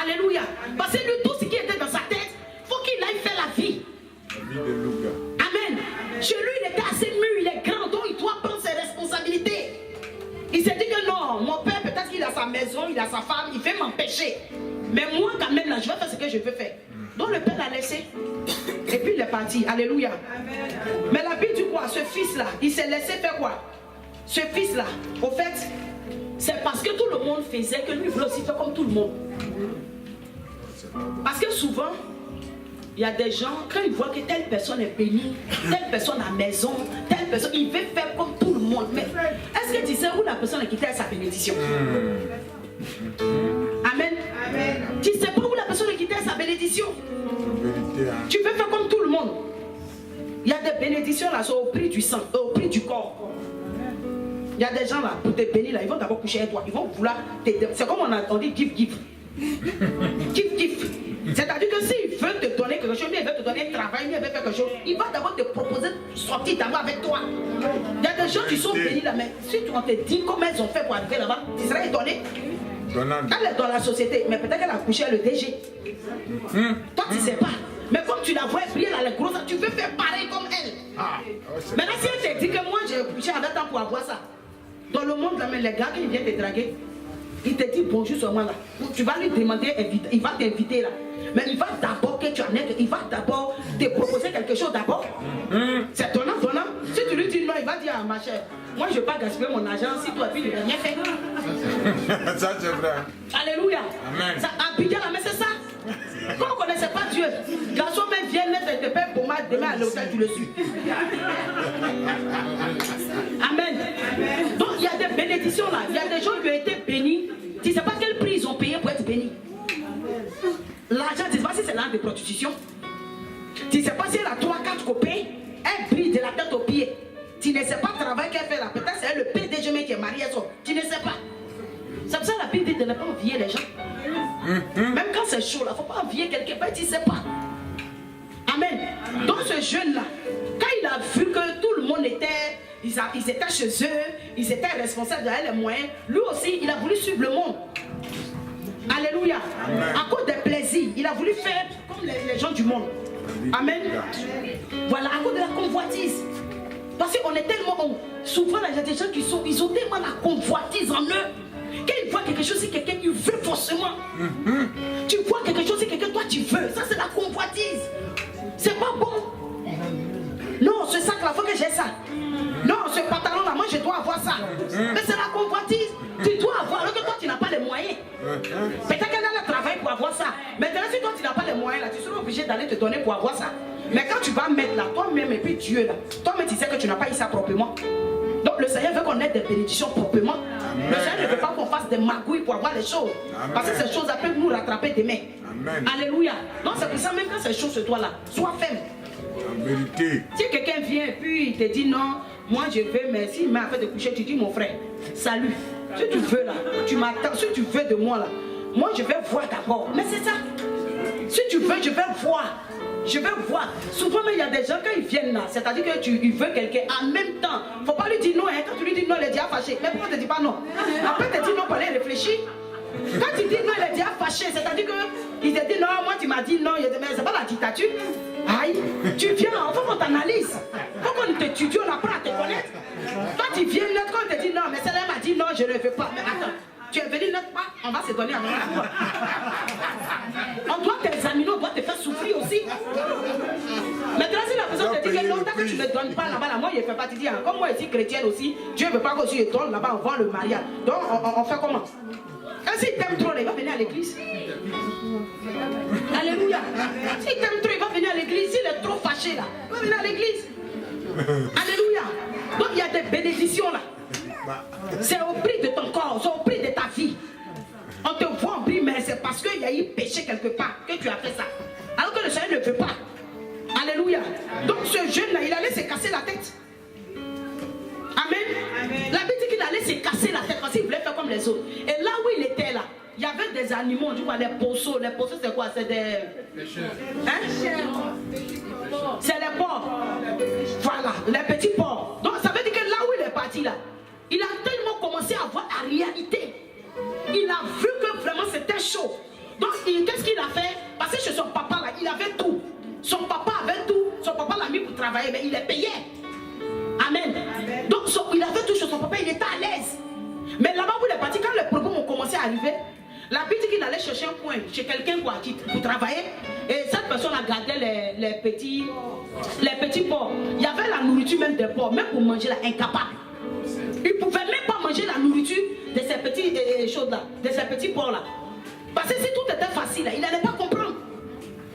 Alléluia. Parce que lui, tout ce qui était dans sa tête, il faut qu'il aille faire la vie. La vie de Luca. Amen. Chez lui, il était assez mûr, il est grand, donc il doit prendre ses responsabilités. Il s'est dit que non, mon père, peut-être qu'il a sa maison, il a sa femme, il veut m'empêcher. Mais moi, quand même, là, je vais faire ce que je veux faire. Donc le père l'a laissé. Et puis il est parti. Alléluia. Mais la Bible dit quoi? Ce fils-là, il s'est laissé faire quoi? Ce fils-là, au fait, c'est parce que tout le monde faisait que lui voulait aussi faire comme tout le monde. Parce que souvent, il y a des gens, quand ils voient que telle personne est bénie, telle personne a maison, telle personne, il veut faire comme tout le monde. Mais est-ce que tu sais où la personne a quitté sa bénédiction? Amen. Amen. Tu ne sais pas où la personne a quitté sa bénédiction. En vérité. Hein. Tu veux faire comme tout le monde. Il y a des bénédictions là, c'est au prix du sang, au prix du corps. Il y a des gens là, pour te bénir là, ils vont d'abord coucher avec toi. Ils vont vouloir t'aider. C'est comme on dit give, give. Give, give. C'est-à-dire que s'il veut te donner quelque chose, il veut te donner un travail, il veut faire quelque chose, il va d'abord te proposer de sortir d'abord avec toi. Il y a des gens qui sont bénis là, mais si on te dit comment elles ont fait pour arriver là-bas, tu serais étonné. Elle est dans la société, mais peut-être qu'elle a couché avec le DG. Toi, tu ne sais pas. Mais comme tu la vois briller dans les grosses, tu veux faire pareil comme elle. Maintenant, si elle te dit que moi, j'ai couché avec toi pour avoir ça, dans le monde, là, mais les gars qui viennent te draguer, il te dit bonjour seulement là. Tu vas lui demander, il va t'inviter là. Mais il va d'abord que tu en aies, il va d'abord te proposer quelque chose d'abord. C'est donnant. Si tu lui dis non, il va dire à ma chère, moi je ne vais pas gaspiller mon argent si toi tu n'as rien fait. Ça c'est vrai. Alléluia. Amen. Ça, Abidjan, mais c'est ça. Quand on ne connaissait pas Dieu, garçon même vient mettre tes pères pour moi, demain à l'hôtel, tu le suis. Amen. Donc il y a des bénédictions là. Il y a des gens qui ont été bénis. Tu ne sais pas quel prix ils ont payé pour être bénis. L'argent, tu ne sais pas si c'est l'argent de prostitution. Tu ne sais pas si elle a 3-4 copains, elle brille de la tête aux pieds. Tu ne sais pas le travail qu'elle fait là. Peut-être c'est elle le PDG qui est marié à ça. Tu ne sais pas. C'est pour ça que la Bible dit de ne pas envier les gens. Même quand c'est chaud là, il ne faut pas envier quelqu'un, tu ne sais pas. Amen. Donc ce jeune-là, quand il a vu que tout le monde était, ils étaient chez eux, ils étaient responsables de les moyens, lui aussi, il a voulu suivre le monde. Alléluia. Amen. À cause des plaisirs, il a voulu faire comme les gens du monde. Amen. Voilà, à cause de la convoitise. Parce qu'on est tellement... Souvent, il y a des gens qui sont... Ils ont tellement la convoitise en eux. Quand ils voient quelque chose, c'est quelqu'un qui veut forcément. Tu vois quelque chose, c'est quelqu'un, toi tu veux. Ça, c'est la convoitise. C'est pas bon. Non, ce sac-là, il faut que j'ai ça. Non, ce pantalon-là, moi, je dois avoir ça. Mais c'est la convoitise. Tu dois avoir, alors que toi, tu n'as pas les moyens. Peut-être qu'elle a le travail pour avoir ça. Maintenant, si toi, tu n'as pas les moyens, là, tu seras obligé d'aller te donner pour avoir ça. Mais quand tu vas mettre là, toi-même et puis Dieu là, toi-même, tu sais que tu n'as pas eu ça proprement. Donc le Seigneur veut qu'on ait des bénédictions proprement. Amen. Le Seigneur ne veut pas qu'on fasse des magouilles pour avoir les choses. Amen. Parce que ces choses peuvent nous rattraper demain. Amen. Alléluia. Donc c'est pour ça même quand ces choses sur toi là, sois ferme. En vérité. Si quelqu'un vient et puis il te dit non, moi je veux, mais s'il m'a fait de coucher, tu dis mon frère, salut. Si tu veux là, tu m'attends, si tu veux de moi là, moi je vais voir d'abord. Mais c'est ça. Si tu veux, je vais voir. Je vais voir. Souvent, mais il y a des gens quand ils viennent là, c'est-à-dire que il veut quelqu'un en même temps. Il ne faut pas lui dire non, hein. Quand tu lui dis non, il est déjà fâché. Mais pourquoi tu ne dis pas non? Après, tu dis non pour aller réfléchir. Quand tu dis non, il est déjà fâché. C'est-à-dire qu'il te dit non, moi tu m'as dit non, mais c'est pas la dictature. Aïe, tu viens, il faut qu'on t'analyse. Il faut qu'on t'étudie, on apprend à te connaître. Toi, tu viens là, quand on te dit non, mais celle-là m'a dit non, je ne veux pas. Mais attends. Tu es venu notre part, on va se donner à moi. On doit t'examiner, on doit te faire souffrir aussi. Maintenant, si la personne te dit que non, tant que tu ne donnes pas là-bas, là, moi je ne fais pas, tu dis, comme moi ici chrétienne aussi, Dieu ne veut pas que je donne là-bas, on vend le mariage. Donc on fait comment? S'il t'aime trop, il va venir à l'église. Alléluia. S'il t'aime trop, il va venir à l'église. S'il est trop fâché là, il va venir à l'église. Alléluia. Donc il y a des bénédictions là. C'est au prix de ton corps, c'est au prix de ta vie. On te voit en prix, mais c'est parce qu'il y a eu péché quelque part que tu as fait ça. Alors que le Seigneur ne veut pas. Alléluia. Donc ce jeune-là, il allait se casser la tête. Amen. La Bible dit qu'il allait se casser la tête parce qu'il voulait faire comme les autres. Et là où il était là, il y avait des animaux, du coup, les poceaux. Les poceaux, c'est quoi? C'est des... Hein? C'est les porcs. Voilà, les petits porcs. Donc ça veut dire que là où il est parti là, il a tellement commencé à voir la réalité. Il a vu que vraiment c'était chaud. Donc qu'est-ce qu'il a fait? Parce que chez son papa là, il avait tout. Son papa avait tout. Son papa l'a mis pour travailler, mais il est payé. Amen. Donc il avait tout chez son papa, il était à l'aise. Mais là-bas où il est parti, quand les problèmes ont commencé à arriver, la Bible dit qu'il allait chercher un coin chez quelqu'un pour travailler. Et cette personne a gardé les petits porcs. Il y avait la nourriture même des porcs, même pour manger là, incapable. Il ne pouvait même pas manger la nourriture de ces petits choses là, de ces petits porcs là. Parce que si tout était facile, là, il n'allait pas comprendre.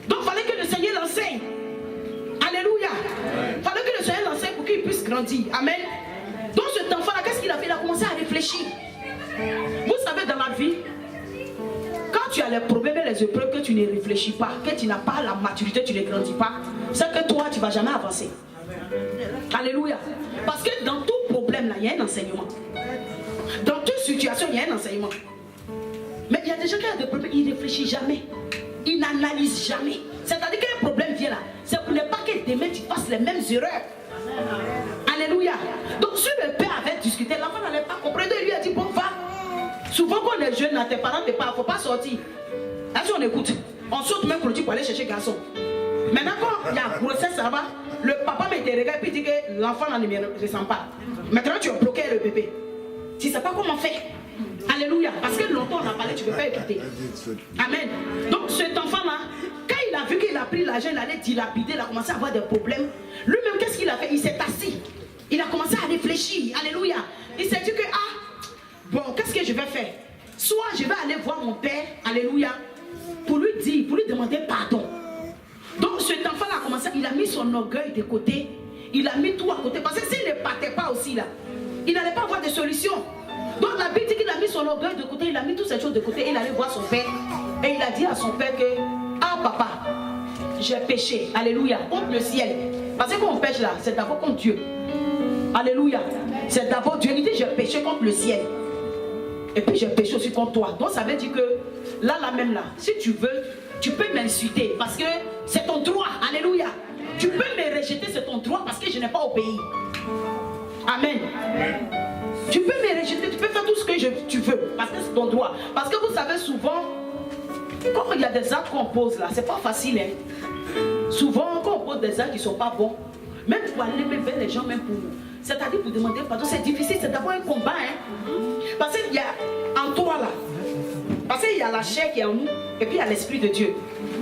Donc il fallait que le Seigneur l'enseigne. Alléluia. Il fallait que le Seigneur l'enseigne pour qu'il puisse grandir. Amen. Donc cet enfant là, qu'est-ce qu'il a fait? Il a commencé à réfléchir. Vous savez, dans la vie, quand tu as les problèmes et les épreuves, que tu ne réfléchis pas, que tu n'as pas la maturité, tu ne grandis pas, c'est que toi, tu ne vas jamais avancer. Alléluia. Parce que dans tout problème, là, il y a un enseignement. Dans toute situation, il y a un enseignement. Mais il y a des gens qui ont des problèmes, ils ne réfléchissent jamais. Ils n'analysent jamais. C'est-à-dire qu'un problème vient là, c'est pour ne pas que demain tu fasses les mêmes erreurs. Alléluia. Donc si le père avait discuté, l'enfant n'allait pas comprendre. Il lui a dit, bon, va. Souvent quand on est jeune, là, tes parents ne parlent, il ne faut pas sortir. Là-dessus on écoute. On saute même pour aller chercher garçon. Maintenant quand il y a grossesse là-bas, le papa met des regards et dit que l'enfant ne ressemble pas. Maintenant tu as bloqué le bébé. Tu ne sais pas comment faire. Alléluia. Parce que longtemps on a parlé, tu ne peux pas écouter. Amen. Donc cet enfant-là, quand il a vu qu'il a pris l'argent, il allait dilapider, il a commencé à avoir des problèmes. Lui-même, qu'est-ce qu'il a fait? Il s'est assis. Il a commencé à réfléchir. Alléluia. Il s'est dit que, bon, qu'est-ce que je vais faire? Soit je vais aller voir mon père, alléluia, pour lui dire, pour lui demander pardon. Donc cet enfant-là a commencé, il a mis son orgueil de côté, il a mis tout à côté. Parce que s'il ne partait pas aussi là, il n'allait pas avoir de solution. Donc la Bible dit qu'il a mis son orgueil de côté, il a mis toutes ces choses de côté, et il allait voir son père. Et il a dit à son père que, papa, j'ai péché, alléluia, contre le ciel. Parce que quand on pêche là, c'est d'abord contre Dieu. Alléluia. C'est d'abord Dieu. Il dit, j'ai péché contre le ciel. Et puis j'ai péché aussi contre toi. Donc ça veut dire que là même là, si tu veux, tu peux m'insulter parce que c'est ton droit. Alléluia. Tu peux me rejeter, c'est ton droit parce que je n'ai pas obéi. Amen. Tu peux me rejeter, tu peux faire tout ce que tu veux parce que c'est ton droit. Parce que vous savez souvent, quand il y a des actes qu'on pose là, c'est pas facile. Hein? Souvent, quand on pose des actes qui ne sont pas bons, même pour aller vers les gens, même pour nous, c'est-à-dire pour demander pardon, c'est difficile, c'est d'abord un combat. Hein? Parce qu'il y a en toi là, parce qu'il y a la chair qui est en nous, et puis il y a l'esprit de Dieu.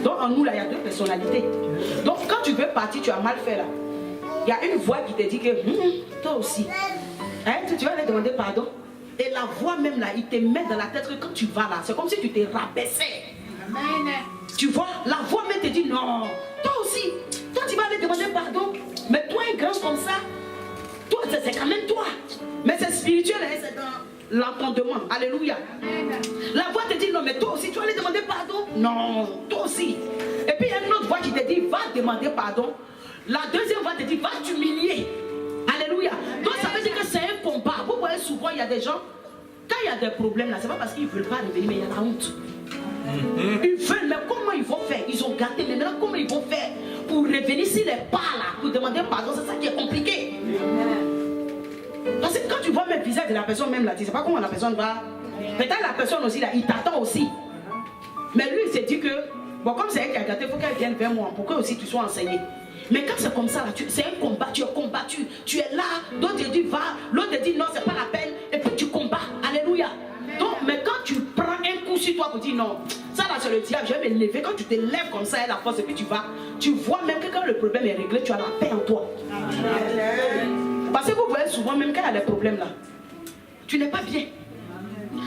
Donc en nous là, il y a deux personnalités. Donc quand tu veux partir, tu as mal fait là. Il y a une voix qui te dit que toi aussi, hein, tu vas aller demander pardon. Et la voix même là, il te met dans la tête que quand tu vas là, c'est comme si tu te rabaissais. Amen. Tu vois, la voix même te dit non, toi aussi, toi tu vas aller demander pardon. Mais toi un grand comme ça, toi c'est quand même toi. Mais c'est spirituel, hein, c'est dans l'entendement. Alléluia. Amen. La voix te dit non, mais toi aussi, tu vas aller demander pardon. Non, toi aussi. Et puis il y a une autre voix qui te dit va demander pardon. La deuxième va te dire, va t'humilier. Alléluia. Donc ça veut dire que c'est un combat. Vous voyez souvent, il y a des gens, quand il y a des problèmes là, c'est pas parce qu'ils ne veulent pas revenir, mais il y a la honte. Ils veulent, mais comment ils vont faire? Ils ont gâté, mais maintenant comment ils vont faire pour revenir s'ils les pas là, pour demander pardon? C'est ça qui est compliqué. Parce que quand tu vois même le visage de la personne même là, tu ne sais pas comment la personne va. Peut-être la personne aussi là, il t'attend aussi. Mais lui il s'est dit que, bon comme c'est elle qui a gâté, il faut qu'elle vienne vers moi pour que aussi tu sois enseigné. Mais quand c'est comme ça là, c'est un combat, tu es combattu, tu es là, l'autre te dit va, l'autre te dit non c'est pas la peine, et puis tu combats, alléluia. Donc mais quand tu prends un coup sur toi pour dire non, ça là c'est le diable, je vais me lever, quand tu te lèves comme ça et la force et puis tu vas, tu vois même que quand le problème est réglé, tu as la paix en toi. Parce que vous voyez souvent même quand il y a des problèmes là, tu n'es pas bien.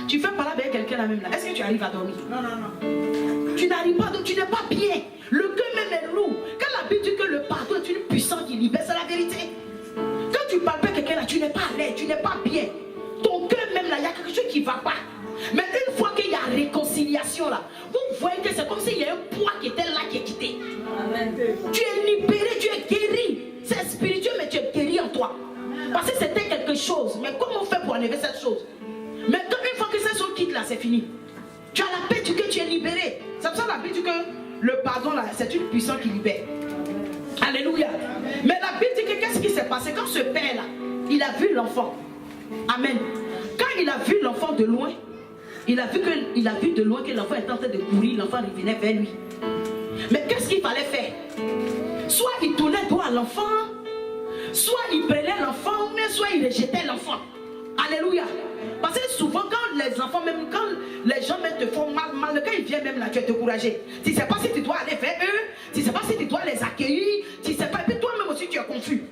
Tu fais parler avec quelqu'un là même là, est-ce que tu arrives à dormir? Non. Tu n'arrives pas, donc tu n'es pas bien. Le cœur même est lourd. Quand la Bible dit que le pardon est une puissance qui libère, c'est la vérité. Quand tu parles avec quelqu'un là, tu n'es pas à l'aise, tu n'es pas bien. Ton cœur même là, il y a quelque chose qui ne va pas. Mais une fois qu'il y a réconciliation là, vous voyez que c'est comme s'il y a un poids qui était là qui est quitté. Amen. Tu es libéré, tu es guéri. C'est spirituel, mais tu es guéri en toi. Parce que c'était quelque chose. Mais comment on fait pour enlever cette chose? Mais une fois que cette chose quitte là, c'est fini. Tu as la paix du cœur, tu es libéré. C'est pour ça que la Bible dit que le pardon là, c'est une puissance qui libère. Alléluia. Mais la Bible dit que qu'est-ce qui s'est passé quand ce père là, il a vu l'enfant. Amen. Quand il a vu l'enfant de loin, il a vu de loin que l'enfant était en train de courir, l'enfant revenait vers lui. Mais qu'est-ce qu'il fallait faire? Soit il tournait droit à l'enfant, soit il prenait l'enfant, mais soit il rejetait l'enfant. Alléluia. Parce que souvent quand les enfants, même quand les gens même te font mal, quand ils viennent même là, tu es découragé. Tu ne sais pas si tu dois aller vers eux, tu ne sais pas si tu dois les accueillir, tu ne sais pas, et puis toi-même aussi tu es confus.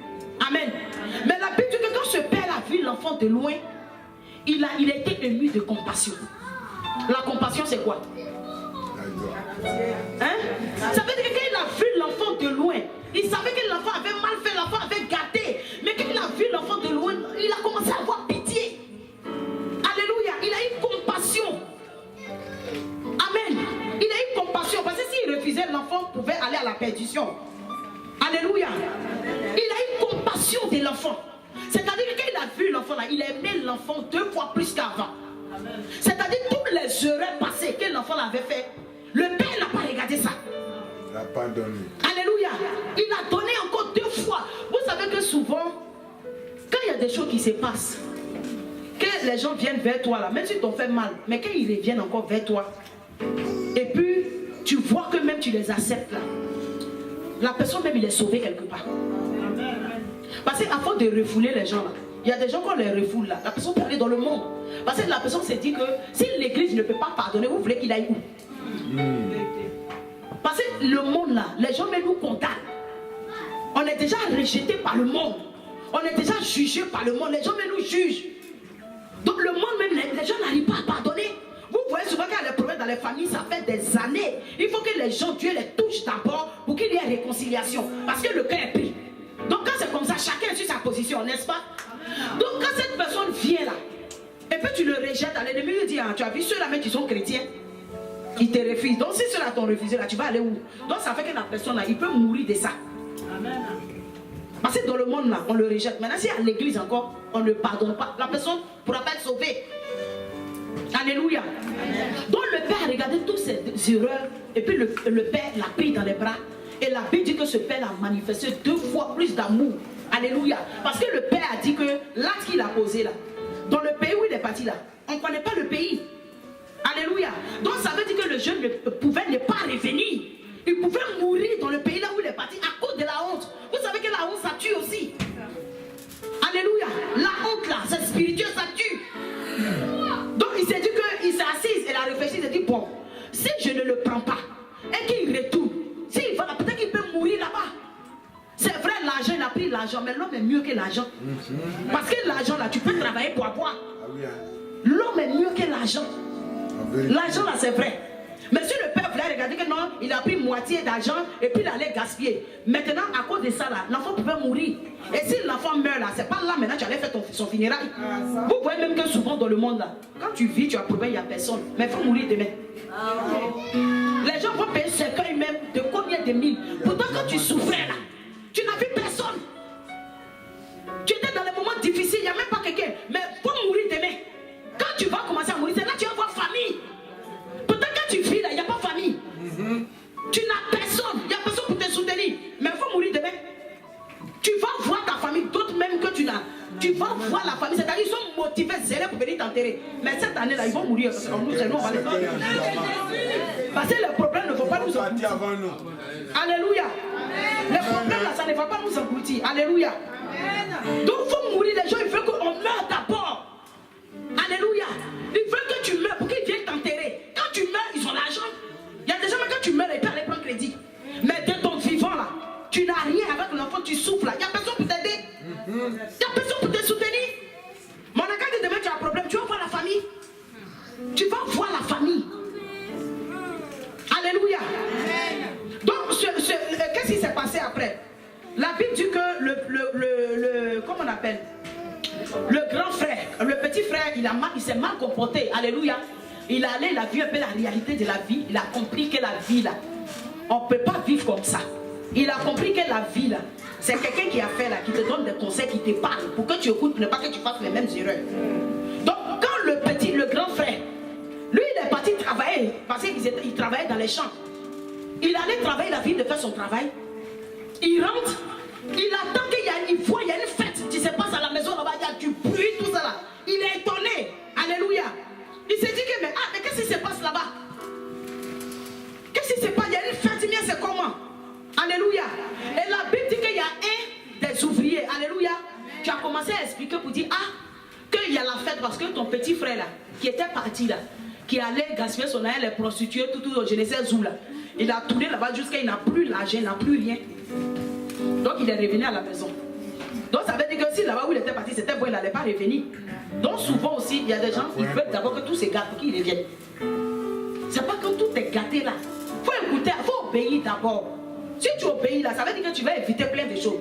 Amen. Mais la Bible dit que quand ce père a vu l'enfant de loin, il a été ému de compassion. La compassion c'est quoi? Hein? Ça veut dire que quand il a vu l'enfant de loin, il savait que l'enfant avait mal fait, l'enfant avait gâté. Mais quand il a vu l'enfant de loin, il a commencé à avoir pitié. Alléluia, il a eu compassion. Amen. Il a eu compassion parce que s'il refusait, l'enfant pouvait aller à la perdition. Alléluia. Il a eu compassion de l'enfant. C'est-à-dire que quand il a vu l'enfant là, il aimait l'enfant 2 fois plus qu'avant. C'est-à-dire toutes les erreurs passées que l'enfant avait fait, le père n'a pas regardé ça. Il n'a pas donné. Alléluia. Il a donné encore 2 fois. Vous savez que souvent, quand il y a des choses qui se passent, que les gens viennent vers toi là, même si t'ont fait mal, mais quand ils reviennent encore vers toi, et puis tu vois que même tu les acceptes là, la personne même il est sauvé quelque part. Parce qu'à force de refouler les gens là, il y a des gens qu'on les refoule là, la personne peut aller dans le monde. Parce que la personne s'est dit que si l'église ne peut pas pardonner, vous voulez qu'il aille où? Parce que le monde là, les gens même nous condamnent. On est déjà rejeté par le monde. On est déjà jugé par le monde. Les gens même nous jugent. Donc le monde même, les gens n'arrivent pas à pardonner. Vous voyez souvent qu'il y a des problèmes dans les familles, ça fait des années. Il faut que les gens, Dieu les touche d'abord pour qu'il y ait réconciliation. Parce que le cœur est pris. Donc quand c'est comme ça, chacun est sur sa position, n'est-ce pas? Donc quand cette personne vient là, et puis tu le rejettes, l'ennemi lui dit, ah, tu as vu ceux-là même qui sont chrétiens, ils te refusent. Donc si ceux-là t'ont refusé, là, tu vas aller où? Donc ça fait que la personne là, il peut mourir de ça. Amen. Parce que dans le monde là, on le rejette. Maintenant, si à l'église encore, on ne pardonne pas, la personne ne pourra pas être sauvée. Alléluia. Amen. Donc le père a regardé toutes ces erreurs, et puis le père l'a pris dans les bras. Et la Bible dit que ce père a manifesté 2 fois plus d'amour. Alléluia. Parce que le père a dit que l'acte qu'il a posé là, dans le pays où il est parti là, on ne connaît pas le pays. Alléluia. Donc ça veut dire que le jeune pouvait ne pas revenir. Il pouvait mourir dans le pays là où il est parti à cause de la honte. Vous savez que la honte ça tue aussi. Alléluia. La honte là, c'est spirituel, ça tue. Donc il s'est dit qu'il s'est assis, il a réfléchi, il s'est dit bon, si je ne le prends pas et qu'il retourne, s'il va là, peut-être qu'il peut mourir là-bas. C'est vrai, l'argent, il a pris l'argent, mais l'homme est mieux que l'argent. Parce que l'argent là, tu peux travailler pour avoir. L'homme est mieux que l'argent. L'argent là, c'est vrai. Mais si le père voulait regarder que non, il a pris moitié d'argent et puis il allait gaspiller. Maintenant, à cause de ça là, l'enfant pouvait mourir. Et si l'enfant meurt là, c'est pas là maintenant tu allais faire son funérail. Vous voyez même que souvent dans le monde là, quand tu vis, tu as problème, il n'y a personne. Mais il faut mourir demain. Les gens vont payer 50 même de combien de mille. Pourtant quand tu souffrais là, Tu n'as vu personne. Tu étais dans les moments difficiles, il n'y a même pas quelqu'un. Mais il faut mourir demain. Quand tu vas commencer à mourir, c'est là que tu vas voir famille. Peut-être quand tu vis là, il n'y a pas famille. Tu n'as personne, il n'y a personne pour te soutenir. Mais il faut mourir demain. Tu vas voir ta famille, d'autres même que tu n'as. Tu vas voir la famille, c'est-à-dire qu'ils sont motivés, zélés pour venir t'enterrer. Mais cette année-là, ils vont mourir. Parce que nous, c'est nous, on va les faire. Parce que le problème ne va pas nous engloutir. Alléluia. Le problème là, ça ne va pas nous engloutir. Alléluia. Donc il faut mourir, les gens, ils veulent qu'on meure d'abord. Alléluia. Ils veulent que tu meurs pour qu'ils viennent t'enterrer. Quand tu meurs, ils ont l'argent. Il y a des gens, quand tu meurs, ils peuvent aller prendre crédit. Mais de ton vivant là, tu n'as rien avec l'enfant, tu souffles là. Il n'y a personne pour t'aider. Il n'y a personne pour te soutenir. Mon quand demain tu as un problème, tu vas voir la famille. Tu vas voir la famille. Alléluia. Donc, qu'est-ce qui s'est passé après? La Bible dit que comment on appelle? Le grand frère, le petit frère, il s'est mal comporté. Alléluia. Il a vu un peu la réalité de la vie. Il a compris que la vie là, on ne peut pas vivre comme ça. Il a compris que la vie là, c'est quelqu'un qui a fait là, qui te donne des conseils, qui te parle pour que tu écoutes, pour ne pas que tu fasses les mêmes erreurs. Donc quand le grand frère, lui il est parti travailler, parce qu'il travaillait dans les champs. Il allait travailler, la vie de faire son travail. Il rentre, il attend il voit, il y a une fête qui se passe à la maison là-bas, il y a du bruit, tout ça là. Il est étonné. Alléluia. Il s'est dit que mais qu'est-ce qui se passe là-bas? Qu'est-ce qui se passe? Il y a une fête, mais c'est comment? Alléluia. Et la Bible dit qu'il y a un des ouvriers. Alléluia. Tu as commencé à expliquer pour dire qu'il y a la fête parce que ton petit frère là, qui était parti là, qui allait gaspiller son argent, les prostituées, tout, je ne sais où là. Il a tourné là-bas jusqu'à il n'a plus l'argent, il n'a plus rien. Donc il est revenu à la maison. Donc ça veut dire que si là-bas où il était parti, c'était bon, il n'allait pas revenir. Donc souvent aussi, il y a des gens qui veulent d'abord que tout se gâte pour qu'ils reviennent. C'est pas quand tout est gâté là. Il faut écouter, il faut obéir d'abord. Si tu obéis là, ça veut dire que tu vas éviter plein de choses.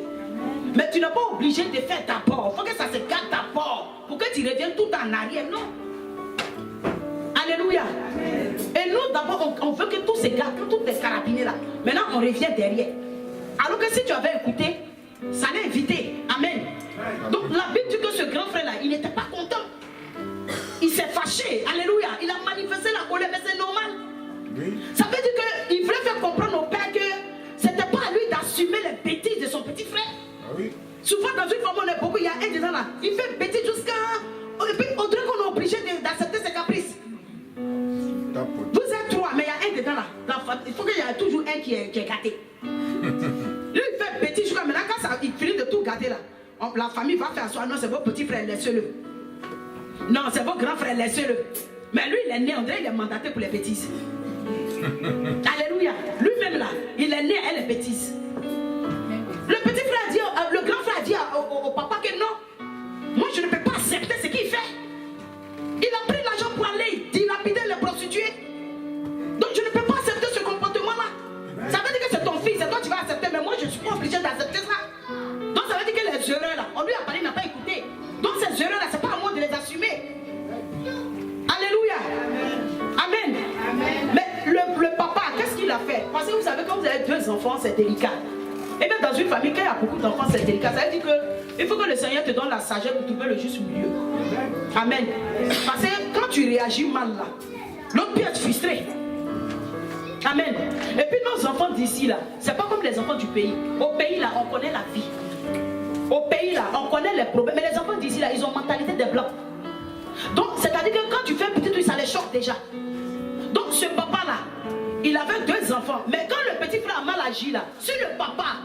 Mais tu n'es pas obligé de faire d'abord. Il faut que ça se gâte d'abord. Pour que tu reviennes tout en arrière. Non. Alléluia. Et nous d'abord, on veut que tout se gâte, que tout est carabiné là. Maintenant, on revient derrière. Alors que si tu avais écouté, ça allait éviter. Amen. Donc la Bible dit que ce grand frère là, il n'était pas content. Il s'est fâché. Alléluia. Il a manifesté la colère, mais c'est normal. Oui. Ça veut dire qu'il voulait faire comprendre au père que c'était pas à lui d'assumer les bêtises de son petit frère. Ah oui. Souvent dans une famille, on est beaucoup, il y a un dedans là. Il fait bêtises jusqu'à. Et puis on dirait qu'on est obligé d'accepter ses caprices. Vous êtes trois, mais il y a un dedans là. Il faut qu'il y ait toujours un qui est gâté. Lui, il fait bêtises jusqu'à maintenant. Quand il finit de tout gâter là, la famille va faire soi. Non, c'est votre petit frère, laissez-le. Non, c'est votre grand frère, laissez-le. Mais lui, il est né, on dirait il est mandaté pour les bêtises. Alléluia. Lui-même là, il est né, elle est bêtise. Le petit frère dit, le grand frère dit au papa que non, moi je ne peux pas accepter ce qu'il fait. Il a pris l'argent pour aller dilapider les prostituées. Donc je ne peux pas accepter ce comportement-là. Ça veut dire que c'est ton fils, c'est toi qui vas accepter, mais moi je suis pas obligé d'accepter ça. Donc ça veut dire que les erreurs là, on lui a parlé, il n'a pas écouté. Donc ces erreurs là, c'est pas à moi de les assumer. Alléluia. Amen. Amen. Mais le papa, qu'est-ce qu'il a fait? Parce que vous savez, quand vous avez deux enfants, c'est délicat. Et même dans une famille, quand il y a beaucoup d'enfants, c'est délicat. Ça veut dire qu'il faut que le Seigneur te donne la sagesse pour trouver le juste milieu. Amen. Parce que quand tu réagis mal là, l'autre peut être frustré. Amen. Et puis nos enfants d'ici là, c'est pas comme les enfants du pays. Au pays là, on connaît la vie. Au pays là, on connaît les problèmes. Mais les enfants d'ici là, ils ont mentalité des blancs. Donc, c'est-à-dire que quand tu fais un petit truc, ça les choque déjà. Donc, ce papa-là, il avait deux enfants. Mais quand le petit frère a mal agi là, si le papa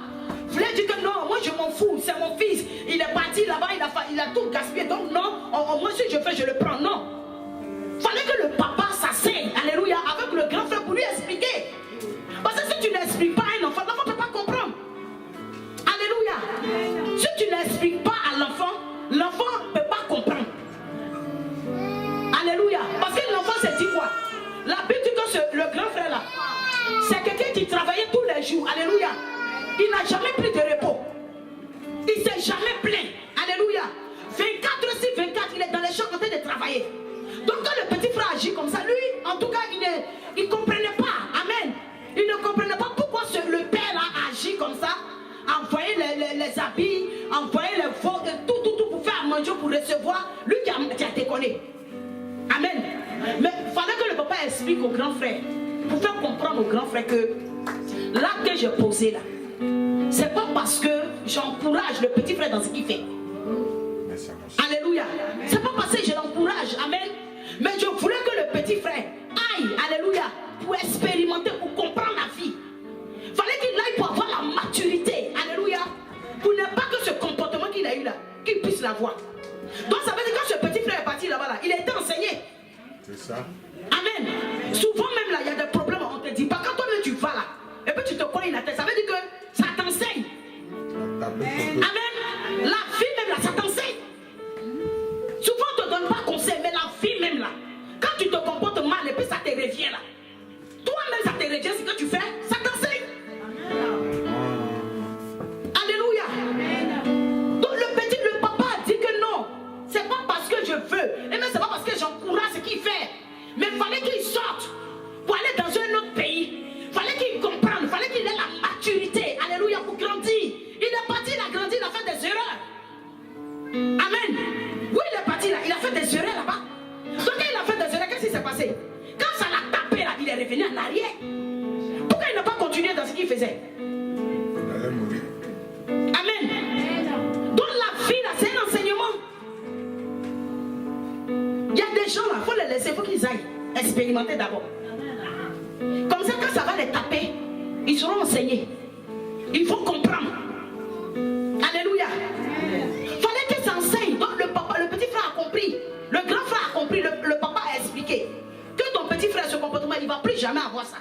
voulait dire que non, moi je m'en fous, c'est mon fils, il est parti là-bas, il a tout gaspillé. Donc, non, moi si je fais, je le prends. Non. Fallait que le papa s'asseye, alléluia, avec le grand frère pour lui expliquer. Parce que si tu n'expliques pas à un enfant, l'enfant ne peut pas comprendre. Alléluia. Si tu n'expliques pas à l'enfant, l'enfant ne peut pas comprendre. Alléluia. Parce que l'enfant s'est dit quoi? La Bible dit que le grand frère là, c'est quelqu'un qui travaillait tous les jours. Alléluia. Il n'a jamais pris de repos. Il ne s'est jamais plaint. Alléluia. 24 sur 24, il est dans les champs en train de travailler. Donc quand le petit frère agit comme ça, lui, en tout cas, il ne comprenait pas. Amen. Il ne comprenait pas pourquoi le père a agi comme ça, envoyé les habits, envoyer les vôtres, tout pour faire à manger, pour recevoir. Lui qui a déconné. Amen. Mais il fallait que le papa explique au grand frère, pour faire comprendre au grand frère que l'acte que j'ai posé là, c'est pas parce que j'encourage le petit frère dans ce qu'il fait. Alléluia. C'est pas parce que je l'encourage. Amen. Mais je voulais que le petit frère aille, alléluia, pour expérimenter, pour comprendre la vie. Il fallait qu'il aille pour avoir la maturité. Alléluia. Pour ne pas que ce comportement qu'il a eu là, qu'il puisse l'avoir. Donc ça veut dire que quand ce petit frère est parti là-bas, là, il a été enseigné. C'est ça. Amen. Souvent même là, il y a des problèmes, on te dit pas. Quand toi-même tu vas là, et puis tu te connais la tête, ça veut dire que ça t'enseigne. Amen. La vie même là, ça t'enseigne. Souvent on ne te donne pas conseil, mais la vie même là, quand tu te comportes mal et puis ça te revient là, toi-même ça te revient, ce que tu fais, ça t'enseigne. Alléluia. Donc le papa a dit que non, c'est pas parce que je veux, et même c'est pas parce que j'encourage ce qu'il fait, mais il fallait qu'il sorte pour aller dans un autre pays. Il fallait qu'il comprenne, il fallait qu'il ait la maturité, alléluia, pour grandir. Il est parti, il a grandi, il a fait des erreurs. Amen. Oui, il est parti là, il a fait des erreurs là-bas. Donc quand il a fait des erreurs, qu'est-ce qui s'est passé? Quand ça l'a tapé là, il est revenu en arrière. Pourquoi il n'a pas continué dans ce qu'il faisait? Il allait mourir. Amen. Donc la vie là, c'est un enseignement. Il y a des gens là, il faut les laisser, il faut qu'ils aillent expérimenter d'abord. Comme ça, quand ça va les taper, ils seront enseignés. Il faut comprendre. Alléluia. Il fallait qu'ils s'enseignent. Donc le petit frère a compris. Le grand frère a compris. Le papa a expliqué que ton petit frère, ce comportement, il ne va plus jamais avoir ça.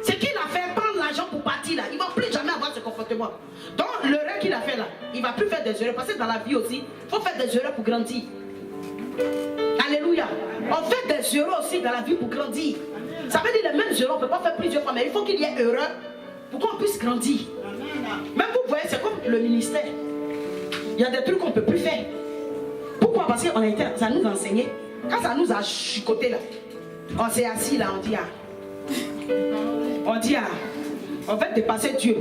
Ce qu'il a fait, prendre l'argent pour partir là, il ne va plus jamais avoir ce comportement. Donc l'erreur qu'il a fait là, il ne va plus faire des erreurs. Parce que dans la vie aussi, il faut faire des erreurs pour grandir. Alléluia. On fait des erreurs aussi dans la vie pour grandir. Ça veut dire les mêmes erreurs, on ne peut pas faire plusieurs fois, mais il faut qu'il y ait erreur pour qu'on puisse grandir. Même vous voyez, c'est comme le ministère. Il y a des trucs qu'on ne peut plus faire. Pourquoi? Parce que ça nous a enseigné. Quand ça nous a chicoté là, on s'est assis là, on dit on veut dépasser Dieu.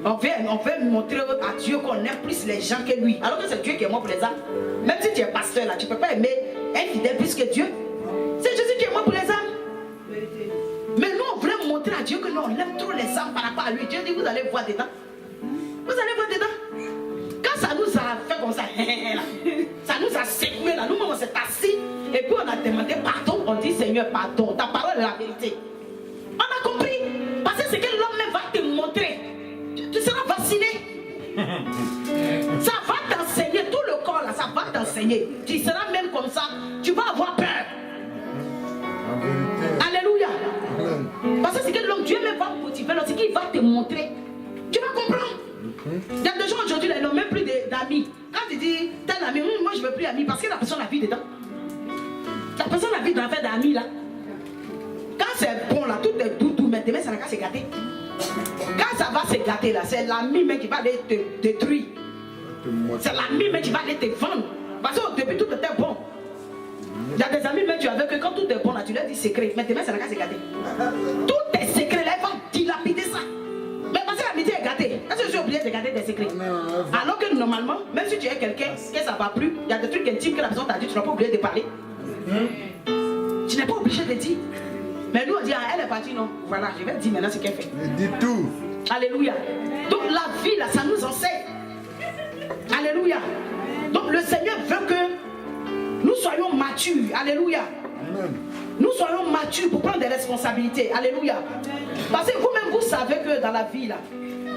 On veut montrer à Dieu qu'on aime plus les gens que lui. Alors que c'est Dieu qui est mort pour les âmes. Même si tu es pasteur là, tu ne peux pas aimer un fidèle plus que Dieu. C'est Jésus qui est mort pour les âmes. Mais nous, on voulait montrer à Dieu que nous, on aime trop les âmes par rapport à lui. Dieu dit, vous allez voir dedans. Vous allez voir dedans. Quand ça nous a fait comme ça, ça nous a secoué là. Nous-mêmes, on s'est assis. Et puis, on a demandé pardon. On dit, Seigneur, pardon. Ta parole est la vérité. On a compris. Parce que c'est que l'homme va te montrer. Tu seras vacciné. Ça va t'enseigner. Tout le corps là, ça va t'enseigner. Tu seras même comme ça. Tu vas avoir peur. Alléluia. Parce que c'est que l'homme, Dieu même va te motiver, c'est qu'il va te montrer. Tu vas comprendre. Il y a des gens aujourd'hui, ils n'ont même plus d'amis. Quand tu dis, tel ami, moi je ne veux plus d'amis, parce que la personne a vu dedans. La personne a vu dans l'affaire d'amis là. Quand c'est bon là, tout est doux, mais demain ça n'a qu'à se gâter. Quand ça va se gâter là, c'est l'ami même qui va aller te détruire. C'est l'ami même qui va aller te vendre. Parce qu'au début tout était bon. Il y a des amis même tu as vu que quand tout est bon là, tu leur dis secret, mais demain ça n'a qu'à se gâter. Tout est secret là, ils vont dilapider ça. Mais parce que l'amitié est gâtée, est-ce que je suis obligé de garder des secrets? Alors que normalement, même si tu es quelqu'un, que ça ne va plus, il y a des trucs intimes que la personne t'a dit, tu n'es pas obligé de parler. Tu n'es pas obligé de dire. Mais nous on dit, elle est partie, non. Voilà, je vais te dire maintenant ce qu'elle fait. Dis tout. Alléluia. Donc la vie là, ça nous enseigne. Alléluia. Donc le Seigneur veut que nous soyons matures. Alléluia. Amen. Nous soyons matures pour prendre des responsabilités. Alléluia. Parce que vous-même, vous savez que dans la vie, là,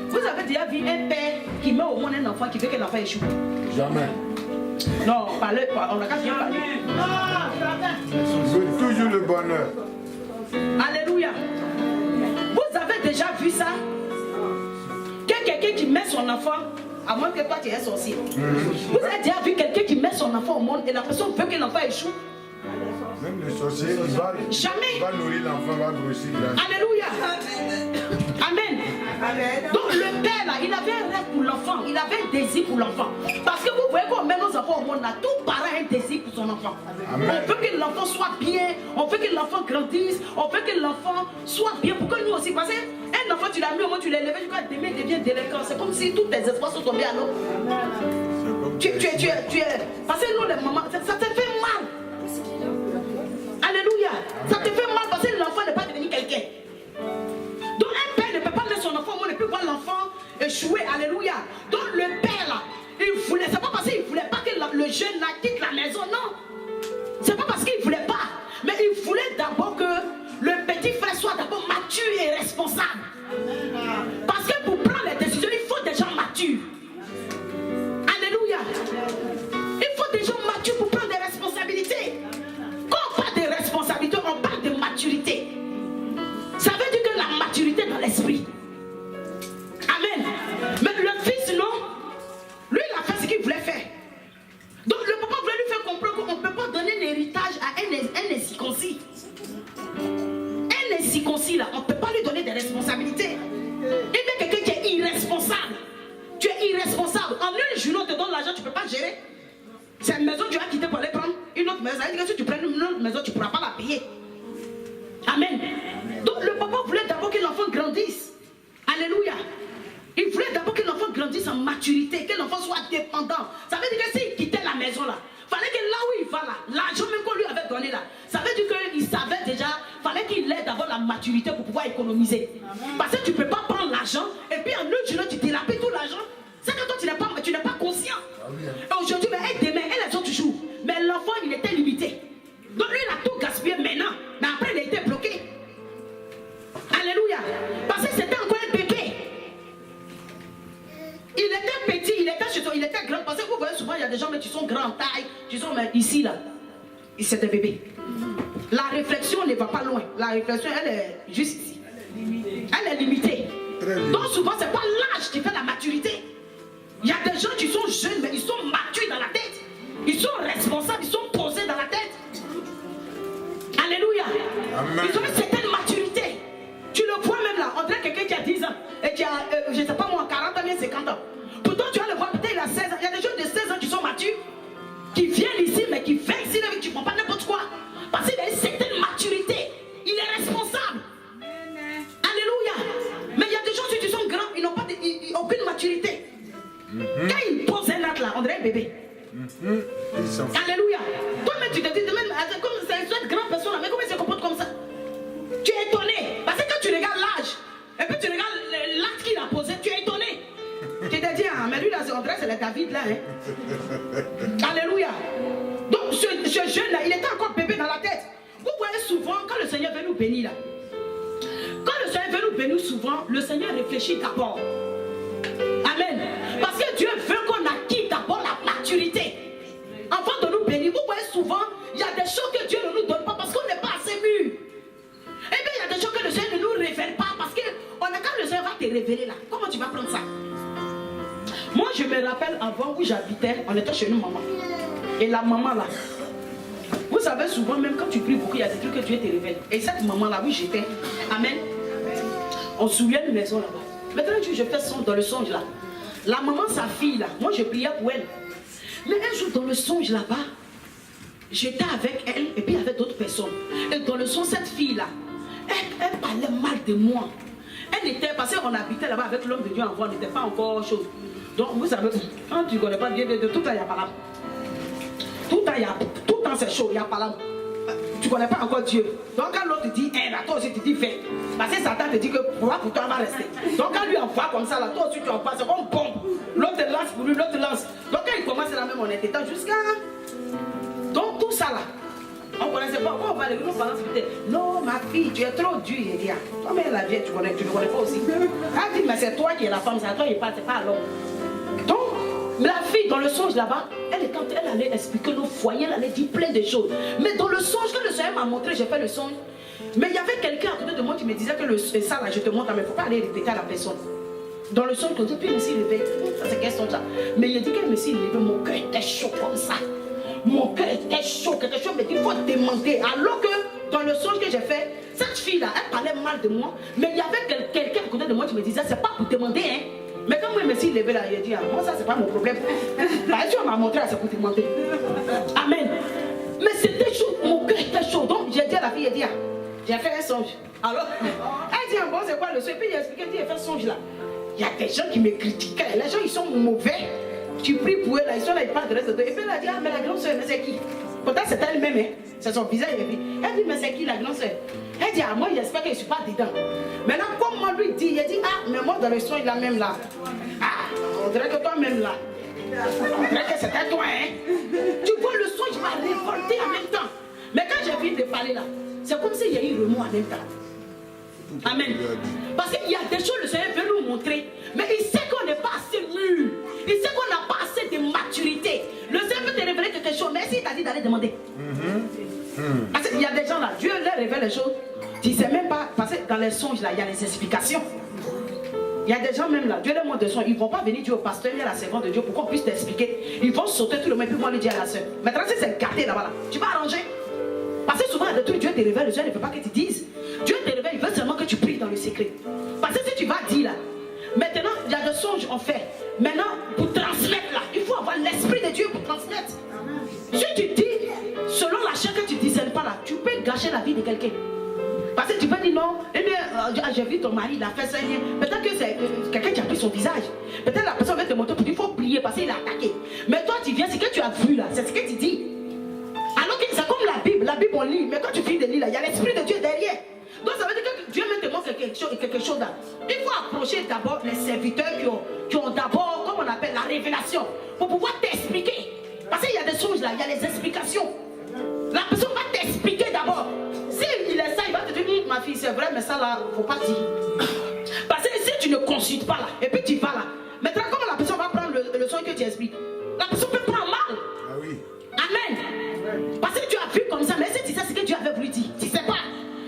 vous avez déjà vu un père qui met au monde un enfant qui veut que l'enfant échoue. Jamais. Non, parlez, on n'a qu'à bien parler. Je veux toujours le bonheur. Alléluia. Vous avez déjà vu ça? Que quelqu'un qui met son enfant, à moins que toi tu es sorcier. Vous avez déjà vu quelqu'un qui met son enfant au monde et la personne veut que l'enfant échoue? Même le sorcier, il va nourrir l'enfant, va grossir. Alléluia. Amen. Donc le père là, il avait un rêve pour l'enfant, il avait un désir pour l'enfant. Parce que vous voyez qu'on met nos enfants au monde là, tout parent a un désir pour son enfant. Amen. On veut que l'enfant soit bien, on veut que l'enfant grandisse, on veut que l'enfant soit bien pour que nous aussi. Parce qu'un enfant, tu l'as mis au moins, tu l'as élevé, tu vois, demain il devient délinquant. C'est comme si tous tes espoirs sont tombés à l'eau. Tu es. Parce que nous, les mamans, ça te fait mal. Alléluia. Ça te fait mal parce que l'enfant n'est pas devenu quelqu'un. Donc un père ne peut pas mettre son enfant, on ne peut voir l'enfant échouer. Alléluia. Donc le père là, il voulait, c'est pas parce qu'il voulait pas que le jeune là quitte la maison, non. C'est pas parce qu'il voulait pas, mais il voulait d'abord que le petit frère soit d'abord mature et responsable. Parce que pour prendre les décisions, il faut des gens matures. Alléluia. Il faut des gens matures pour prendre des responsabilités. Quand on parle de responsabilité, on parle de maturité. Ça veut dire que la maturité dans l'esprit. Amen. Mais le fils, non. Lui, il a fait ce qu'il voulait faire. Donc le papa voulait lui faire comprendre qu'on ne peut pas donner l'héritage à un incirconcis. Un incirconcis, là, on ne peut pas lui donner des responsabilités. Il y a quelqu'un qui est irresponsable. Tu es irresponsable. En une journée, on te donne l'argent, tu ne peux pas gérer. C'est une maison, tu vas quitter pour aller prendre une autre maison. Ça veut dire que si tu prends une autre maison, tu ne pourras pas la payer. Amen. Donc le papa voulait d'abord que l'enfant grandisse. Alléluia. Il voulait d'abord que l'enfant grandisse en maturité, que l'enfant soit dépendant. Ça veut dire que s'il quittait la maison là, fallait que là où il va là, l'argent même qu'on lui avait donné là, ça veut dire qu'il savait déjà, fallait qu'il ait d'abord la maturité pour pouvoir économiser. Parce que tu ne peux pas prendre l'argent et puis en une journée tu dilapes tout l'argent. C'est que toi tu n'es pas conscient. Et aujourd'hui, mais demain, elles ont toujours. Mais l'enfant il était limité. Donc lui il a tout gaspillé maintenant. Mais après il a été bloqué. Alléluia. Parce que c'était encore un bébé. Il était petit, il était chez toi, il était grand. Parce que vous voyez souvent, il y a des gens qui sont grands en taille. Qui sont mais ici, là. C'est un bébé. La réflexion ne va pas loin. La réflexion, elle est juste ici. Elle est limitée. Donc souvent, ce n'est pas l'âge qui fait la maturité. Il y a des gens qui sont jeunes, mais ils sont matures dans la tête. Ils sont responsables, ils sont posés dans la tête. Alléluia. Amen. Ils ont une certaine maturité. Tu le vois même là, on dirait quelqu'un qui a 10 ans et qui a, je ne sais pas moi, 40 ans, bien 50 ans. Pourtant, tu vas le voir, peut-être il a 16 ans. Il y a des gens de 16 ans qui sont matures, qui viennent ici, mais qui viennent ici, mais tu ne prends pas n'importe quoi. Parce qu'il a une certaine maturité. Il est responsable. Alléluia. Mais il y a des gens qui sont grands, ils n'ont pas aucune maturité. Quand ils posent un acte là, on dirait un bébé. Alléluia. Toi-même, tu te dis, comme c'est une grande personne là, mais comment il se comporte comme ça? Tu es étonné. Parce que quand tu regardes l'âge, et puis tu regardes l'acte qu'il a posé, tu es étonné. Tu te dis, ah, mais lui là, on dirait c'est le David là. Hein? Alléluia. Donc ce jeune là, il était encore bébé dans la tête. Vous voyez souvent, quand le Seigneur veut nous bénir là, quand le Seigneur veut nous bénir souvent, le Seigneur réfléchit d'abord. Amen. Parce que Dieu veut qu'on acquitte d'abord la maturité. Avant de nous bénir, vous voyez souvent, il y a des choses que Dieu ne nous donne pas parce qu'on n'est pas assez mûr. Eh bien, il y a des choses que le Seigneur ne nous révèle pas parce que quand le Seigneur va te révéler là, comment tu vas prendre ça? Moi, je me rappelle avant où j'habitais, on était chez une maman. Et la maman là, vous savez souvent, même quand tu pries beaucoup, il y a des trucs que Dieu te révèle. Et cette maman là, oui, j'étais. Amen. On se souvient une maison là-bas. Maintenant, je fais son dans le songe là. La maman, sa fille là, moi je priais pour elle. Mais un jour dans le songe là-bas, j'étais avec elle et puis il y avait d'autres personnes. Et dans le songe, cette fille là, elle parlait mal de moi. Elle était, parce qu'on habitait là-bas avec l'homme de Dieu en voix, on n'était pas encore chose. Donc vous savez, quand tu ne connais pas Dieu, de tout le temps il n'y a pas là. Tout le temps c'est chaud, il n'y a pas là. Tu ne connais pas encore Dieu. Donc quand l'autre te dit, là, toi aussi tu dis fais. Parce que Satan te dit que pour toi va rester. Donc quand lui envoie comme ça, là, toi aussi tu envoies, c'est comme bombe. L'autre te lance pour lui, l'autre te lance. Donc quand il commence la même, on était temps jusqu'à. Donc tout ça là, on ne connaissait pas. Quand on va aller, nous parlons peut-être. Non, ma fille, tu es trop dur, il dit. Toi, mais la vie, tu ne connais pas aussi. Elle dit, mais c'est toi qui es la femme, c'est à toi, il parle, c'est pas à l'homme. Donc, la fille, dans le songe là-bas, quand elle allait expliquer nos foyers, elle allait dire plein de choses. Mais dans le songe, quand le Seigneur m'a montré, j'ai fait le songe. Mais il y avait quelqu'un à côté de moi qui me disait que ça là, je te montre, mais il ne faut pas aller répéter à la personne. Dans le songe, quand je dis, puis elle me s'est levée. Ça, c'est quelle songe ça? Mais il a dit qu'elle me s'est levée, mon cœur était chaud comme ça. Mon cœur était chaud, mais il faut demander. Alors que dans le songe que j'ai fait, cette fille-là, elle parlait mal de moi, mais il y avait quelqu'un à côté de moi qui me disait, c'est pas pour demander, hein. Mais quand moi, je me suis levé là, il a dit, ah, moi, ça, c'est pas mon problème. Bah, Dieu m'a montré à ce côté monter. Amen. Mais c'était chaud, mon cœur était chaud. Donc, j'ai dit à la fille, elle dit, ah, j'ai fait un songe. Alors, elle dit, bon, c'est quoi le songe? Et puis, il a expliqué, elle dit, elle fait un songe là. Il y a des gens qui me critiquaient. Les gens, ils sont mauvais. Tu pries pour eux, là, ils sont là, ils parlent de reste de toi. Et puis, elle a dit, ah, mais la grande soeur, mais c'est qui? Pourtant, c'est elle-même, hein. C'est son visage. Elle dit, mais c'est qui la grande soeur? Elle dit, ah, moi, j'espère que je ne suis pas dedans. Maintenant, comme moi lui dit, il a dit, ah, mais moi, dans le songe, là même là. Ah, on dirait que toi-même là. On dirait que c'était toi, hein. Tu vois, le songe m'a révolté en même temps. Mais quand j'ai fini de parler là, c'est comme s'il y a eu le mot en même temps. Amen. Parce qu'il y a des choses, le Seigneur veut nous montrer. Mais il sait qu'on n'est pas assez mûr. Il sait qu'on n'a pas assez de maturité. Le Seigneur veut te révéler quelque chose. Mais s'il t'a dit d'aller demander. Parce qu'il y a des gens là, Dieu leur révèle les choses. Tu ne sais même pas. Parce que dans les songes là, il y a les explications. Il y a des gens même là, Dieu leur montre des songes. Ils ne vont pas venir dire au pasteur, ni à la servante de Dieu pour qu'on puisse t'expliquer. Ils vont sauter tout le monde. Puis moi, lui dire à la soeur. Maintenant, si c'est gâté là-bas, là, tu vas arranger. Parce que souvent, il y a des trucs, Dieu te révèle, le Seigneur ne veut pas que tu dises. Dieu te révèle, il veut seulement que tu pries dans le secret. Parce que si tu vas dire là, maintenant, il y a des songes en fait. Maintenant, pour transmettre là, il faut avoir l'esprit de Dieu pour transmettre. Si tu dis, selon la chair que tu ne discernes pas là, tu peux gâcher la vie de quelqu'un. Parce que tu peux dire non, eh bien, j'ai vu ton mari, il a fait ça, peut-être que c'est quelqu'un qui a pris son visage. Peut-être la personne va te montrer pour dire, il faut prier parce qu'il a attaqué. Mais toi, tu viens, ce que tu as vu là, c'est ce que tu dis. Alors que c'est comme la Bible on lit, mais quand tu finis de lire là, il y a l'esprit de Dieu derrière. Donc ça veut dire que Dieu me demande quelque chose là. Il faut approcher d'abord les serviteurs qui ont d'abord, comme on appelle, la révélation, pour pouvoir t'expliquer. Parce qu'il y a des choses là, il y a les explications. La personne va t'expliquer d'abord. S'il est ça, il va te dire, ma fille, c'est vrai, mais ça là, il ne faut pas dire. Parce que si tu ne consultes pas là, et puis tu vas là, maintenant comment la personne va prendre le son que tu expliques? La personne peut prendre mal. Ah oui. Amen. Parce que tu as vu comme ça, mais si tu sais ce que Dieu avait voulu dire, tu ne sais pas.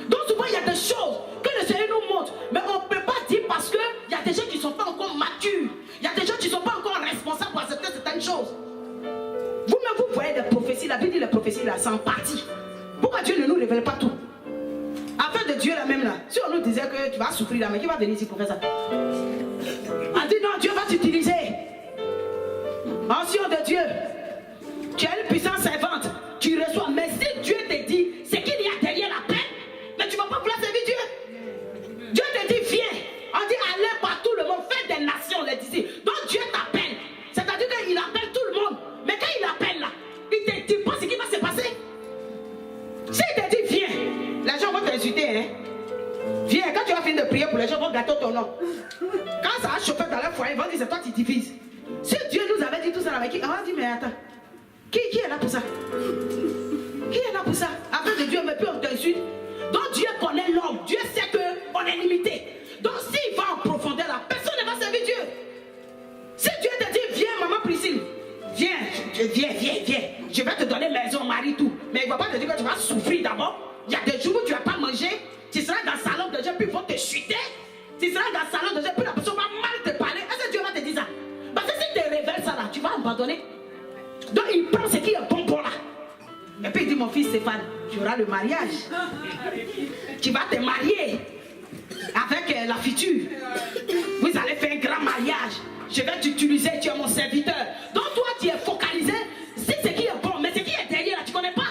Donc souvent il y a des choses que le Seigneur nous montre, mais on ne peut pas dire parce qu'il y a des gens qui ne sont pas encore matures. Il y a des gens qui ne sont pas encore responsables pour accepter certaines choses. Vous-même vous voyez des prophéties, la Bible dit les prophéties là, c'est en partie. Pourquoi Dieu ne nous révèle pas tout? Afin de Dieu là même là, si on nous disait que tu vas souffrir là, mais qui va venir ici pour faire ça? On dit non, Dieu va t'utiliser. Ancien de Dieu, tu as une puissance servante, tu reçois. Mais si Dieu te dit ce qu'il y a derrière la peine, mais tu ne vas pas vouloir servir Dieu. Dieu te dit viens, on dit allez partout le monde, faites des nations, les disciples. Donc Dieu t'appelle, c'est-à-dire qu'il appelle tout le monde. Mais quand il appelle là, il te dit pas ce qui va se passer. S'il te dit viens, les gens vont t'insulter, hein. Viens, quand tu vas finir de prier pour les gens, vont gâter ton nom. Quand ça va chauffer dans leur foyer, ils vont dire c'est toi qui divises. Si Dieu nous avait dit tout ça, on va dire mais attends, qui est là pour ça? Qui est là pour ça? Après de Dieu, mais puis on t'insulte. Donc Dieu connaît l'homme, Dieu sait qu'on est limité. Donc s'il va en profondeur là, personne ne va servir Dieu. Si Dieu te dit viens maman Priscille, viens, je vais te donner maison, mari, tout. Mais il ne va pas te dire que tu vas souffrir d'abord. Il y a des jours où tu ne vas pas manger, tu seras dans le salon de Dieu, puis ils vont te chuter. Tu seras dans le salon de Dieu, puis la personne va mal te parler. Est-ce que Dieu va te dire ça? Parce que si tu te révèles ça là, tu vas abandonner. Donc il prend ce qui est bon pour là. Et puis il dit mon fils Stéphane, tu auras le mariage. Tu vas te marier avec la future. Vous allez faire un grand mariage. Je vais t'utiliser, tu es mon serviteur. Donc toi tu es focalisé. C'est ce qui est bon, mais ce qui est derrière là, tu ne connais pas.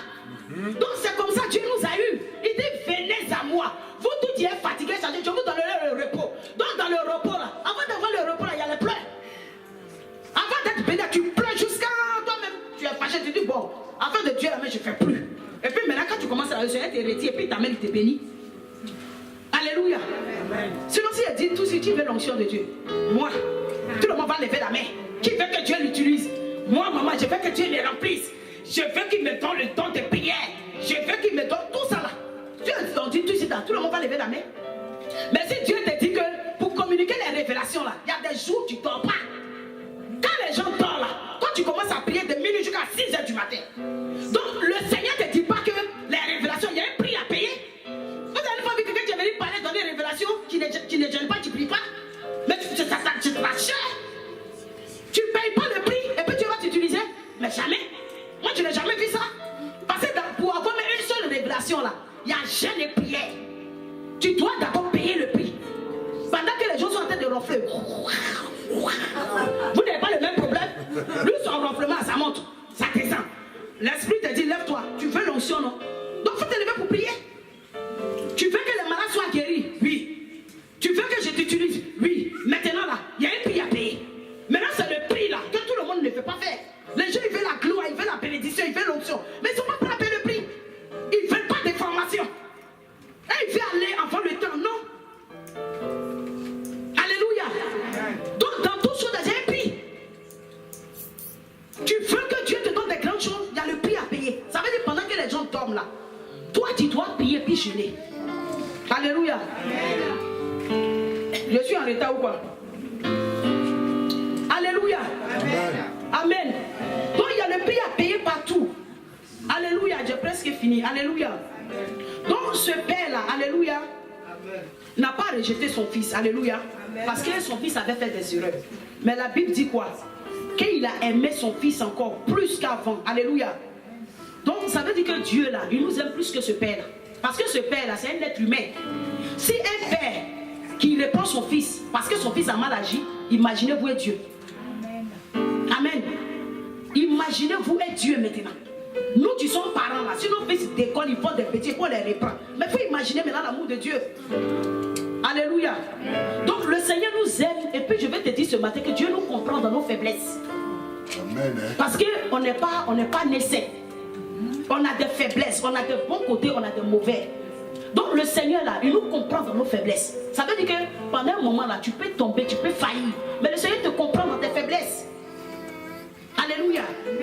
Donc c'est comme ça Dieu nous a eu. Il dit venez à moi. Vous tous qui êtes fatigués, je vous donnerai le repos. Donc dans le repos là, avant d'avoir le repos là, il y a les pleurs. Avant d'être béni, tu pleures jusqu'à toi-même. Tu es fâché, tu dis bon, avant de Dieu la main, je ne fais plus. Et puis maintenant quand tu commences à le Seigneur te retire et puis ta main il te bénit. Alléluia. Sinon si elle dit tout, si tu veux l'onction de Dieu, moi, tout le monde va lever la main. Qui veut que Dieu l'utilise? Moi maman, je veux que Dieu les remplisse. Je veux qu'il me donne le don de prière. Je veux qu'il me donne tout ça là. Dieu t'en dit tout ça, tout le monde va lever la main. Mais si Dieu te dit que pour communiquer les révélations là, il y a des jours où tu ne dors pas. Quand les gens dorment là, toi tu commences à prier de minuit jusqu'à 6h du matin. Donc le Seigneur ne te dit pas que les révélations, il y a un prix à payer. Vous avez une fois vu quelqu'un qui est venu parler dans les révélations, qui ne gêne pas, tu ne pries pas. Mais tu te la cher. Tu ne payes pas le prix et puis Dieu va t'utiliser. Mais jamais. Moi je n'ai jamais vu ça. Parce que pour avoir même une seule révélation là, il y a jeûne et prière. Tu dois d'abord payer le prix. Pendant que les gens sont en train de ronfler. gonflement, ça monte, ça descend. L'esprit te dit, lève-toi. Tu veux l'onction, non? Donc, il faut te lever pour prier. Tu veux que les malades soient guéris? Oui. Tu veux que je t'utilise? Oui. Maintenant, là, il y a un prix à payer. Maintenant, c'est le prix, là, que tout le monde ne peut pas faire. Les gens, ils veulent la gloire, ils veulent la bénédiction, ils veulent l'onction. Mais ils ne sont pas prêts à payer le prix. Ils ne veulent pas des formations. Et ils veulent aller avant le temps, non? Alléluia. Donc, dans toute chose, il y a un prix. Tu veux que Dieu te donne des grandes choses, il y a le prix à payer. Ça veut dire pendant que les gens dorment là, toi tu dois payer puis jeûner. Alléluia. Je suis en état ou quoi? Alléluia. Amen. Donc il y a le prix à payer partout. Alléluia. J'ai presque fini. Alléluia. Donc ce père là, alléluia, n'a pas rejeté son fils. Alléluia. Parce que son fils avait fait des erreurs. Mais la Bible dit quoi? Qu'il a aimé son fils encore plus qu'avant. Alléluia. Donc ça veut dire que Dieu là, il nous aime plus que ce père là. Parce que ce père là, c'est un être humain. Si un père qui répand son fils parce que son fils a mal agi, imaginez-vous être Dieu. Amen. Imaginez-vous être Dieu maintenant. Nous qui sommes parents là, si nos fils décollent, ils font des petits pour les reprendre. Mais il faut imaginer maintenant l'amour de Dieu. Alléluia. Donc le Seigneur nous aime. Et puis je vais te dire ce matin que Dieu nous comprend dans nos faiblesses. Amen. Parce qu'on n'est pas naissé. On a des faiblesses, on a des bons côtés, on a des mauvais. Donc le Seigneur là, il nous comprend dans nos faiblesses. Ça veut dire que pendant un moment là, tu peux tomber, tu peux faillir. Mais le Seigneur te comprend dans tes faiblesses. Alléluia.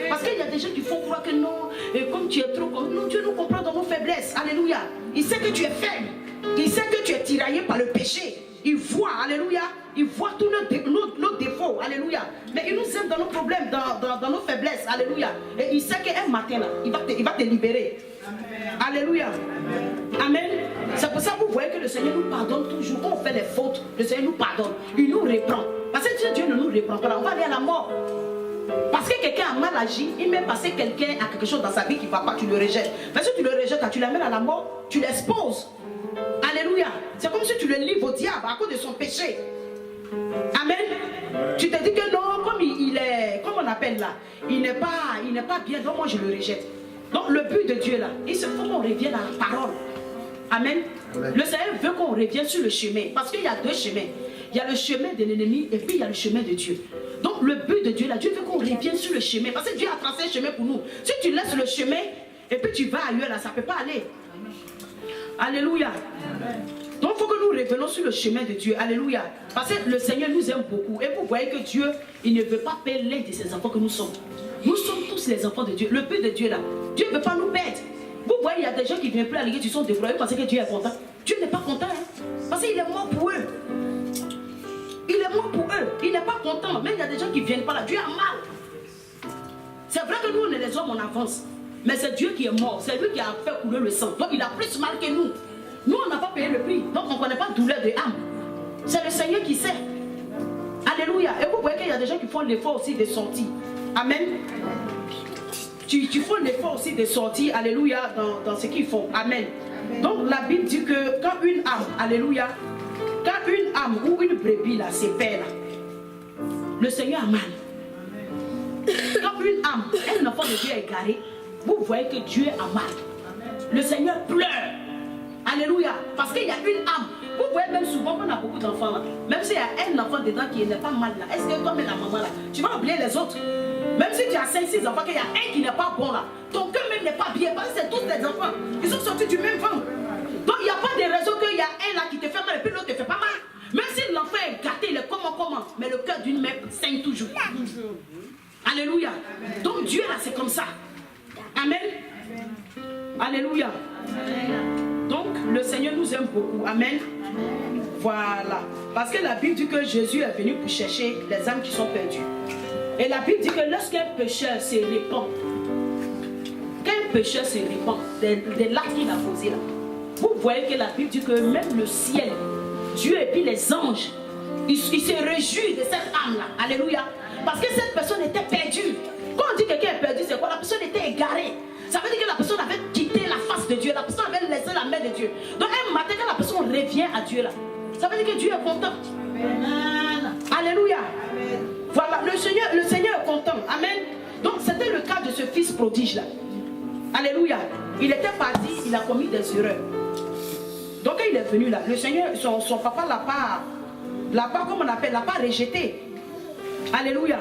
Parce qu'il y a des gens qui font croire que non, et comme tu es trop comme non, Dieu nous comprend dans nos faiblesses. Alléluia. Il sait que tu es faible. Il sait que tu es tiraillé par le péché. Il voit, alléluia, il voit tous nos défauts, alléluia. Mais il nous aime dans nos problèmes, dans nos faiblesses, alléluia. Et il sait qu'un matin, là, il va te libérer. Amen. Alléluia. Amen. Amen. C'est pour ça que vous voyez que le Seigneur nous pardonne toujours. Quand on fait des fautes, le Seigneur nous pardonne. Il nous reprend. Parce que Dieu ne nous reprend pas. On va aller à la mort. Parce que quelqu'un a mal agi, il met passer quelqu'un à quelque chose dans sa vie qui ne va pas, tu le rejettes. Mais si tu le rejettes, tu l'amènes à la mort, tu l'exposes. Alléluia. C'est comme si tu le livres au diable à cause de son péché. Amen. Tu te dis que non, comme il est, comme on appelle là, il n'est pas bien, donc moi je le rejette. Donc le but de Dieu là, il se faut qu'on revienne à la parole. Amen. Amen. Le Seigneur veut qu'on revienne sur le chemin. Parce qu'il y a deux chemins. Il y a le chemin de l'ennemi et puis il y a le chemin de Dieu. Donc le but de Dieu là, Dieu veut qu'on revienne sur le chemin. Parce que Dieu a tracé un chemin pour nous. Si tu laisses le chemin et puis tu vas ailleurs là, ça ne peut pas aller. Alléluia. Amen. Donc il faut que nous revenons sur le chemin de Dieu. Alléluia. Parce que le Seigneur nous aime beaucoup. Et vous voyez que Dieu, il ne veut pas perdre l'un de ses enfants que nous sommes. Nous sommes tous les enfants de Dieu. Le but de Dieu là, Dieu ne veut pas nous perdre. Vous voyez, il y a des gens qui ne viennent plus à l'église, ils sont débrouillés parce que Dieu est content. Dieu n'est pas content. Hein? Parce qu'il est mort pour eux. Il est mort pour eux. Il n'est pas content. Même il y a des gens qui ne viennent pas là. Dieu a mal. C'est vrai que nous, on est les hommes, on avance. Mais c'est Dieu qui est mort. C'est lui qui a fait couler le sang. Donc il a plus mal que nous. Nous, on n'a pas payé le prix. Donc on ne connaît pas de douleur de âme. C'est le Seigneur qui sait. Alléluia. Et vous voyez qu'il y a des gens qui font l'effort aussi de sortir. Amen. Tu fais l'effort aussi de sortir. Alléluia. Dans ce qu'ils font. Amen. Donc la Bible dit que quand une âme, alléluia, quand une âme ou une brebis là, c'est père là, le Seigneur a mal. Quand une âme, un enfant de Dieu est égaré, vous voyez que Dieu a mal. Le Seigneur pleure. Alléluia. Parce qu'il y a une âme. Vous voyez même souvent qu'on a beaucoup d'enfants là. Même s'il y a un enfant dedans qui n'est pas mal là. Est-ce que toi, mais la maman là, tu vas oublier les autres? Même si tu as 5-6 enfants, qu'il y a un qui n'est pas bon là. Ton cœur même n'est pas bien. Parce que c'est tous tes enfants. Ils sont sortis du même ventre. Donc il n'y a pas de raison qu'il y a un là qui te fait mal et puis l'autre te fait pas mal. Même si l'enfant est gâté, il est comment. Mais le cœur d'une mère saigne toujours. Alléluia. Donc Dieu là, c'est comme ça. Amen. Alléluia. Donc le Seigneur nous aime beaucoup. Amen. Voilà. Parce que la Bible dit que Jésus est venu pour chercher les âmes qui sont perdues. Et la Bible dit que lorsqu'un pécheur se répand, qu'un pécheur se répand des l'acte qu'il a posé là, vous voyez que la Bible dit que même le ciel, Dieu et puis les anges, ils se réjouissent de cette âme là. Alléluia. Parce que cette personne était perdue. Quand on dit que quelqu'un est perdu, c'est quoi? La personne était égarée. Ça veut dire que la personne avait quitté la face de Dieu. La personne avait laissé la main de Dieu. Donc un matin, quand la personne revient à Dieu là, ça veut dire que Dieu est content. Amen. Alléluia. Amen. Voilà, le Seigneur est content. Amen. Donc prodige là. Alléluia. Il était parti, il a commis des erreurs. Donc il est venu là. Le Seigneur, son papa l'a pas, comme on appelle, l'a pas rejeté. Alléluia.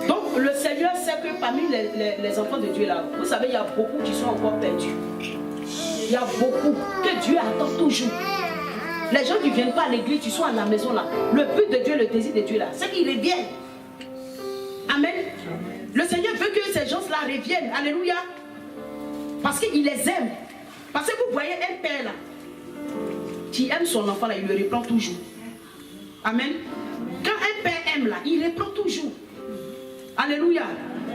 Donc le Seigneur sait que parmi les enfants de Dieu là, vous savez, il y a beaucoup qui sont encore perdus. Il y a beaucoup que Dieu attend toujours. Les gens qui ne viennent pas à l'église, qui sont à la maison là. Le but de Dieu, le désir de Dieu là, c'est qu'ils reviennent. Amen. Le Seigneur veut que ces gens-là reviennent. Alléluia. Parce qu'il les aime. Parce que vous voyez un père là, qui aime son enfant là, il le reprend toujours. Amen. Quand un père aime là, il reprend toujours. Alléluia.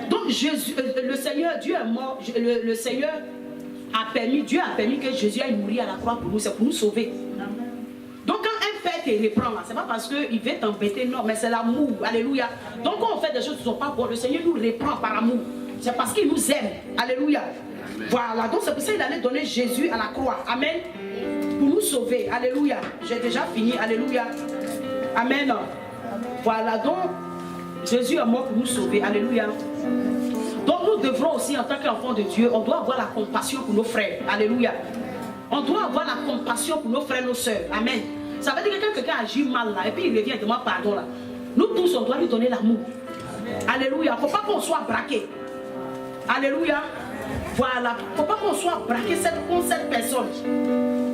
Donc Jésus, le Seigneur, Dieu est mort. Le Seigneur a permis, Dieu a permis que Jésus aille mourir à la croix pour nous. C'est pour nous sauver. Donc quand un père te reprend là, c'est pas parce qu'il veut t'embêter, non, mais c'est l'amour. Alléluia. Donc quand on fait des choses qui ne sont pas bonnes, le Seigneur nous reprend par amour. C'est parce qu'il nous aime. Alléluia. Voilà, donc c'est pour ça qu'il allait donner Jésus à la croix. Amen. Pour nous sauver. Alléluia. J'ai déjà fini. Alléluia. Amen. Voilà, donc Jésus est mort pour nous sauver. Alléluia. Donc nous devrons aussi, en tant qu'enfants de Dieu, on doit avoir la compassion pour nos frères. Alléluia. On doit avoir la compassion pour nos frères et nos soeurs. Amen. Ça veut dire que quand quelqu'un agit mal là, et puis il revient et demande pardon là, nous tous on doit lui donner l'amour. Alléluia. Il ne faut pas qu'on soit braqué. Alléluia. Voilà. Il ne faut pas qu'on soit braqué contre cette personne.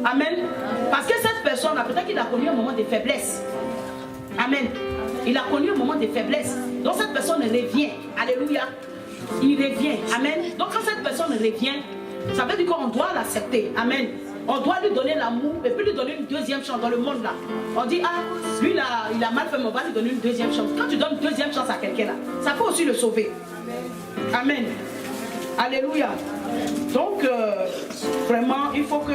Amen. Parce que cette personne là, peut-être qu'il a connu un moment de faiblesse. Amen. Il a connu un moment de faiblesse. Donc cette personne revient. Alléluia. Il revient. Amen. Donc quand cette personne revient, ça veut dire qu'on doit l'accepter. Amen. On doit lui donner l'amour et puis lui donner une deuxième chance dans le monde là. On dit, ah, lui là, il a mal fait, mais on va lui donner une deuxième chance. Quand tu donnes une deuxième chance à quelqu'un là, ça peut aussi le sauver. Amen. Alléluia. Donc, vraiment, il faut que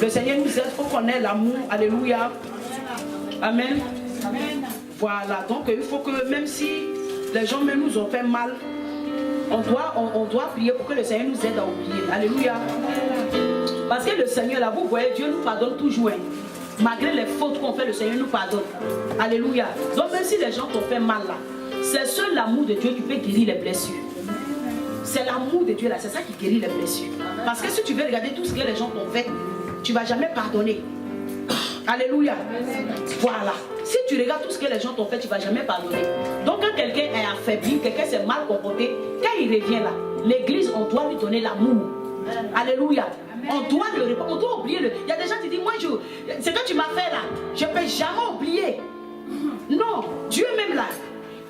le Seigneur nous aide, il faut qu'on ait l'amour. Alléluia. Amen. Voilà. Donc, il faut que même si les gens même nous ont fait mal, on doit prier pour que le Seigneur nous aide à oublier. Alléluia. Parce que le Seigneur, là, vous voyez, Dieu nous pardonne toujours. Hein. Malgré les fautes qu'on fait, le Seigneur nous pardonne. Alléluia. Donc même si les gens t'ont fait mal là, c'est seul l'amour de Dieu qui peut guérir les blessures. C'est l'amour de Dieu là, c'est ça qui guérit les blessures. Parce que si tu veux regarder tout ce que les gens t'ont fait, tu ne vas jamais pardonner. Alléluia. Voilà. Si tu regardes tout ce que les gens t'ont fait, tu ne vas jamais pardonner. Donc quand quelqu'un est affaibli, quelqu'un s'est mal comporté, quand il revient là, l'église, on doit lui donner l'amour. Alléluia. On doit le répondre, on doit oublier le. Il y a des gens qui disent, moi, ce que tu m'as fait là, je ne peux jamais oublier. Non, Dieu même là,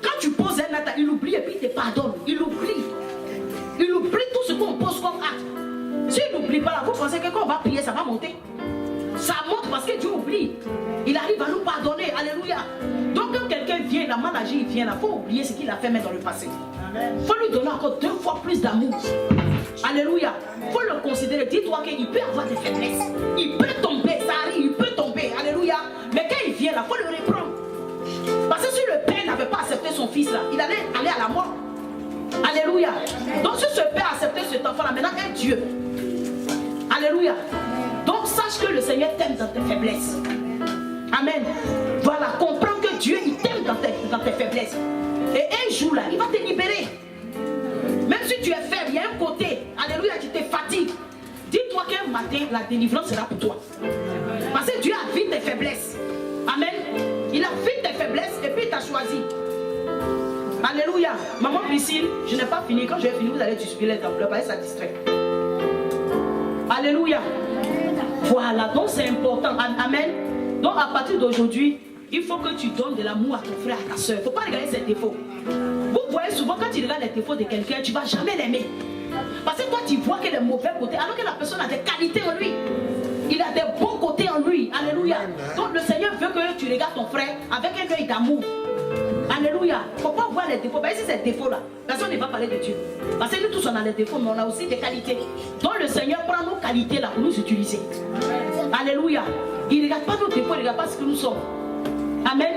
quand tu poses un acte, il oublie et puis il te pardonne. Il oublie. Il oublie tout ce qu'on pose comme acte. S'il n'oublie pas là, vous pensez que quand on va prier, ça va monter? Ça monte parce que Dieu oublie. Il arrive à nous pardonner. Alléluia. Donc quand quelqu'un vient, la mal agi, il vient là, il faut oublier ce qu'il a fait même dans le passé. Il faut lui donner encore 2 fois plus d'amour. Alléluia. Il faut le considérer. Dis-toi qu'il peut avoir des faiblesses. Il peut tomber, ça arrive, il peut tomber. Alléluia. Mais quand il vient là, il faut le reprendre. Parce que si le père n'avait pas accepté son fils là, il allait aller à la mort. Alléluia. Donc si ce père a accepté cet enfant là, maintenant un Dieu. Alléluia. Donc sache que le Seigneur t'aime dans tes faiblesses. Amen. Voilà, comprends que Dieu il t'aime dans tes faiblesses. Et un jour là, il va te libérer. Même si tu es faible, il y a un côté, alléluia, qui te fatigue. Dis-toi qu'un matin, la délivrance sera pour toi. Parce que Dieu a vu tes faiblesses. Amen. Il a vu tes faiblesses et puis il t'a choisi. Alléluia. Maman Priscille, je n'ai pas fini. Quand je vais finir, vous allez distribuer les enveloppes. Ça distrait. Alléluia. Voilà, donc c'est important. Amen. Donc à partir d'aujourd'hui, il faut que tu donnes de l'amour à ton frère, à ta soeur. Il ne faut pas regarder ses défauts. Vous voyez souvent quand tu regardes les défauts de quelqu'un, tu ne vas jamais l'aimer. Parce que toi tu vois que les mauvais côtés, alors que la personne a des qualités en lui. Il a des bons côtés en lui. Alléluia. Donc le Seigneur veut que tu regardes ton frère avec un œil d'amour. Alléluia. Il ne faut pas voir les défauts. Mais si c'est des défauts là, personne ne va parler de Dieu. Parce que nous tous on a des défauts, mais on a aussi des qualités. Donc le Seigneur prend nos qualités là pour nous utiliser. Alléluia. Il ne regarde pas nos défauts, il ne regarde pas ce que nous sommes. Amen.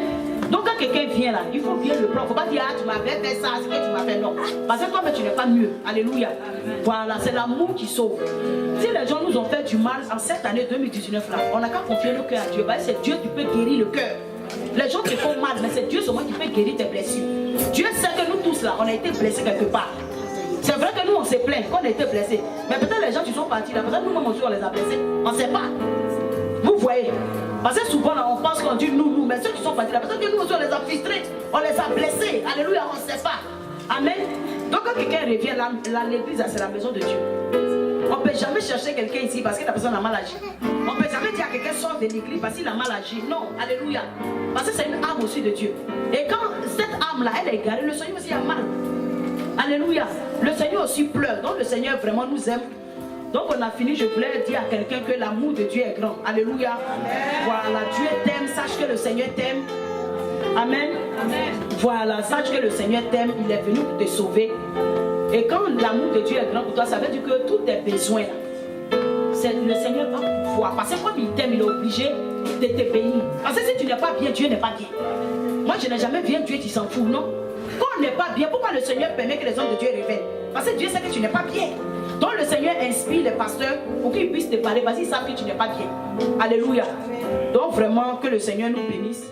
Donc quand quelqu'un vient là, il faut bien le prendre. Il ne faut pas dire, ah tu m'avais fait ça, c'est que tu m'as fait non. Parce que toi tu n'es pas mieux. Alléluia. Voilà, c'est l'amour qui sauve. Si les gens nous ont fait du mal en cette année 2019 là, on n'a qu'à confier le cœur à Dieu. C'est Dieu qui peut guérir le cœur. Les gens te font mal, mais c'est Dieu seulement qui peut guérir tes blessures. Dieu sait que nous tous là, on a été blessés quelque part. C'est vrai que nous se plaint qu'on a été blessé. Mais peut-être les gens qui sont partis là, peut-être nous-mêmes aussi on les a blessés. On ne sait pas. Vous voyez? Parce que souvent là, on pense qu'on dit nous, mais ceux qui sont partis là, peut-être que nous aussi on les a frustrés, on les a blessés. Alléluia, on ne sait pas. Amen. Donc quand quelqu'un revient, l'église c'est la maison de Dieu. On ne peut jamais chercher quelqu'un ici parce que la personne a mal agi. On ne peut jamais dire à quelqu'un sort de l'église parce qu'il a mal agi. Non, alléluia. Parce que c'est une âme aussi de Dieu. Et quand cette âme-là, elle est égarée, le Seigneur aussi a mal. Alléluia. Le Seigneur aussi pleure. Donc le Seigneur vraiment nous aime. Donc on a fini, je voulais dire à quelqu'un que l'amour de Dieu est grand. Alléluia. Amen. Voilà, Dieu t'aime, sache que le Seigneur t'aime. Amen. Amen. Voilà, sache que le Seigneur t'aime, il est venu pour te sauver. Et quand l'amour de Dieu est grand pour toi, ça veut dire que tous tes besoins, c'est le Seigneur va pouvoir. Parce que comme il t'aime, il est obligé de te bénir. Parce que si tu n'es pas bien, Dieu n'est pas bien. Moi, je n'ai jamais vu un Dieu qui s'en fout, non? Quand on n'est pas bien, pourquoi le Seigneur permet que les hommes de Dieu révèlent? Parce que Dieu sait que tu n'es pas bien. Donc le Seigneur inspire les pasteurs pour qu'ils puissent te parler parce qu'ils savent que tu n'es pas bien. Alléluia. Donc vraiment, que le Seigneur nous bénisse.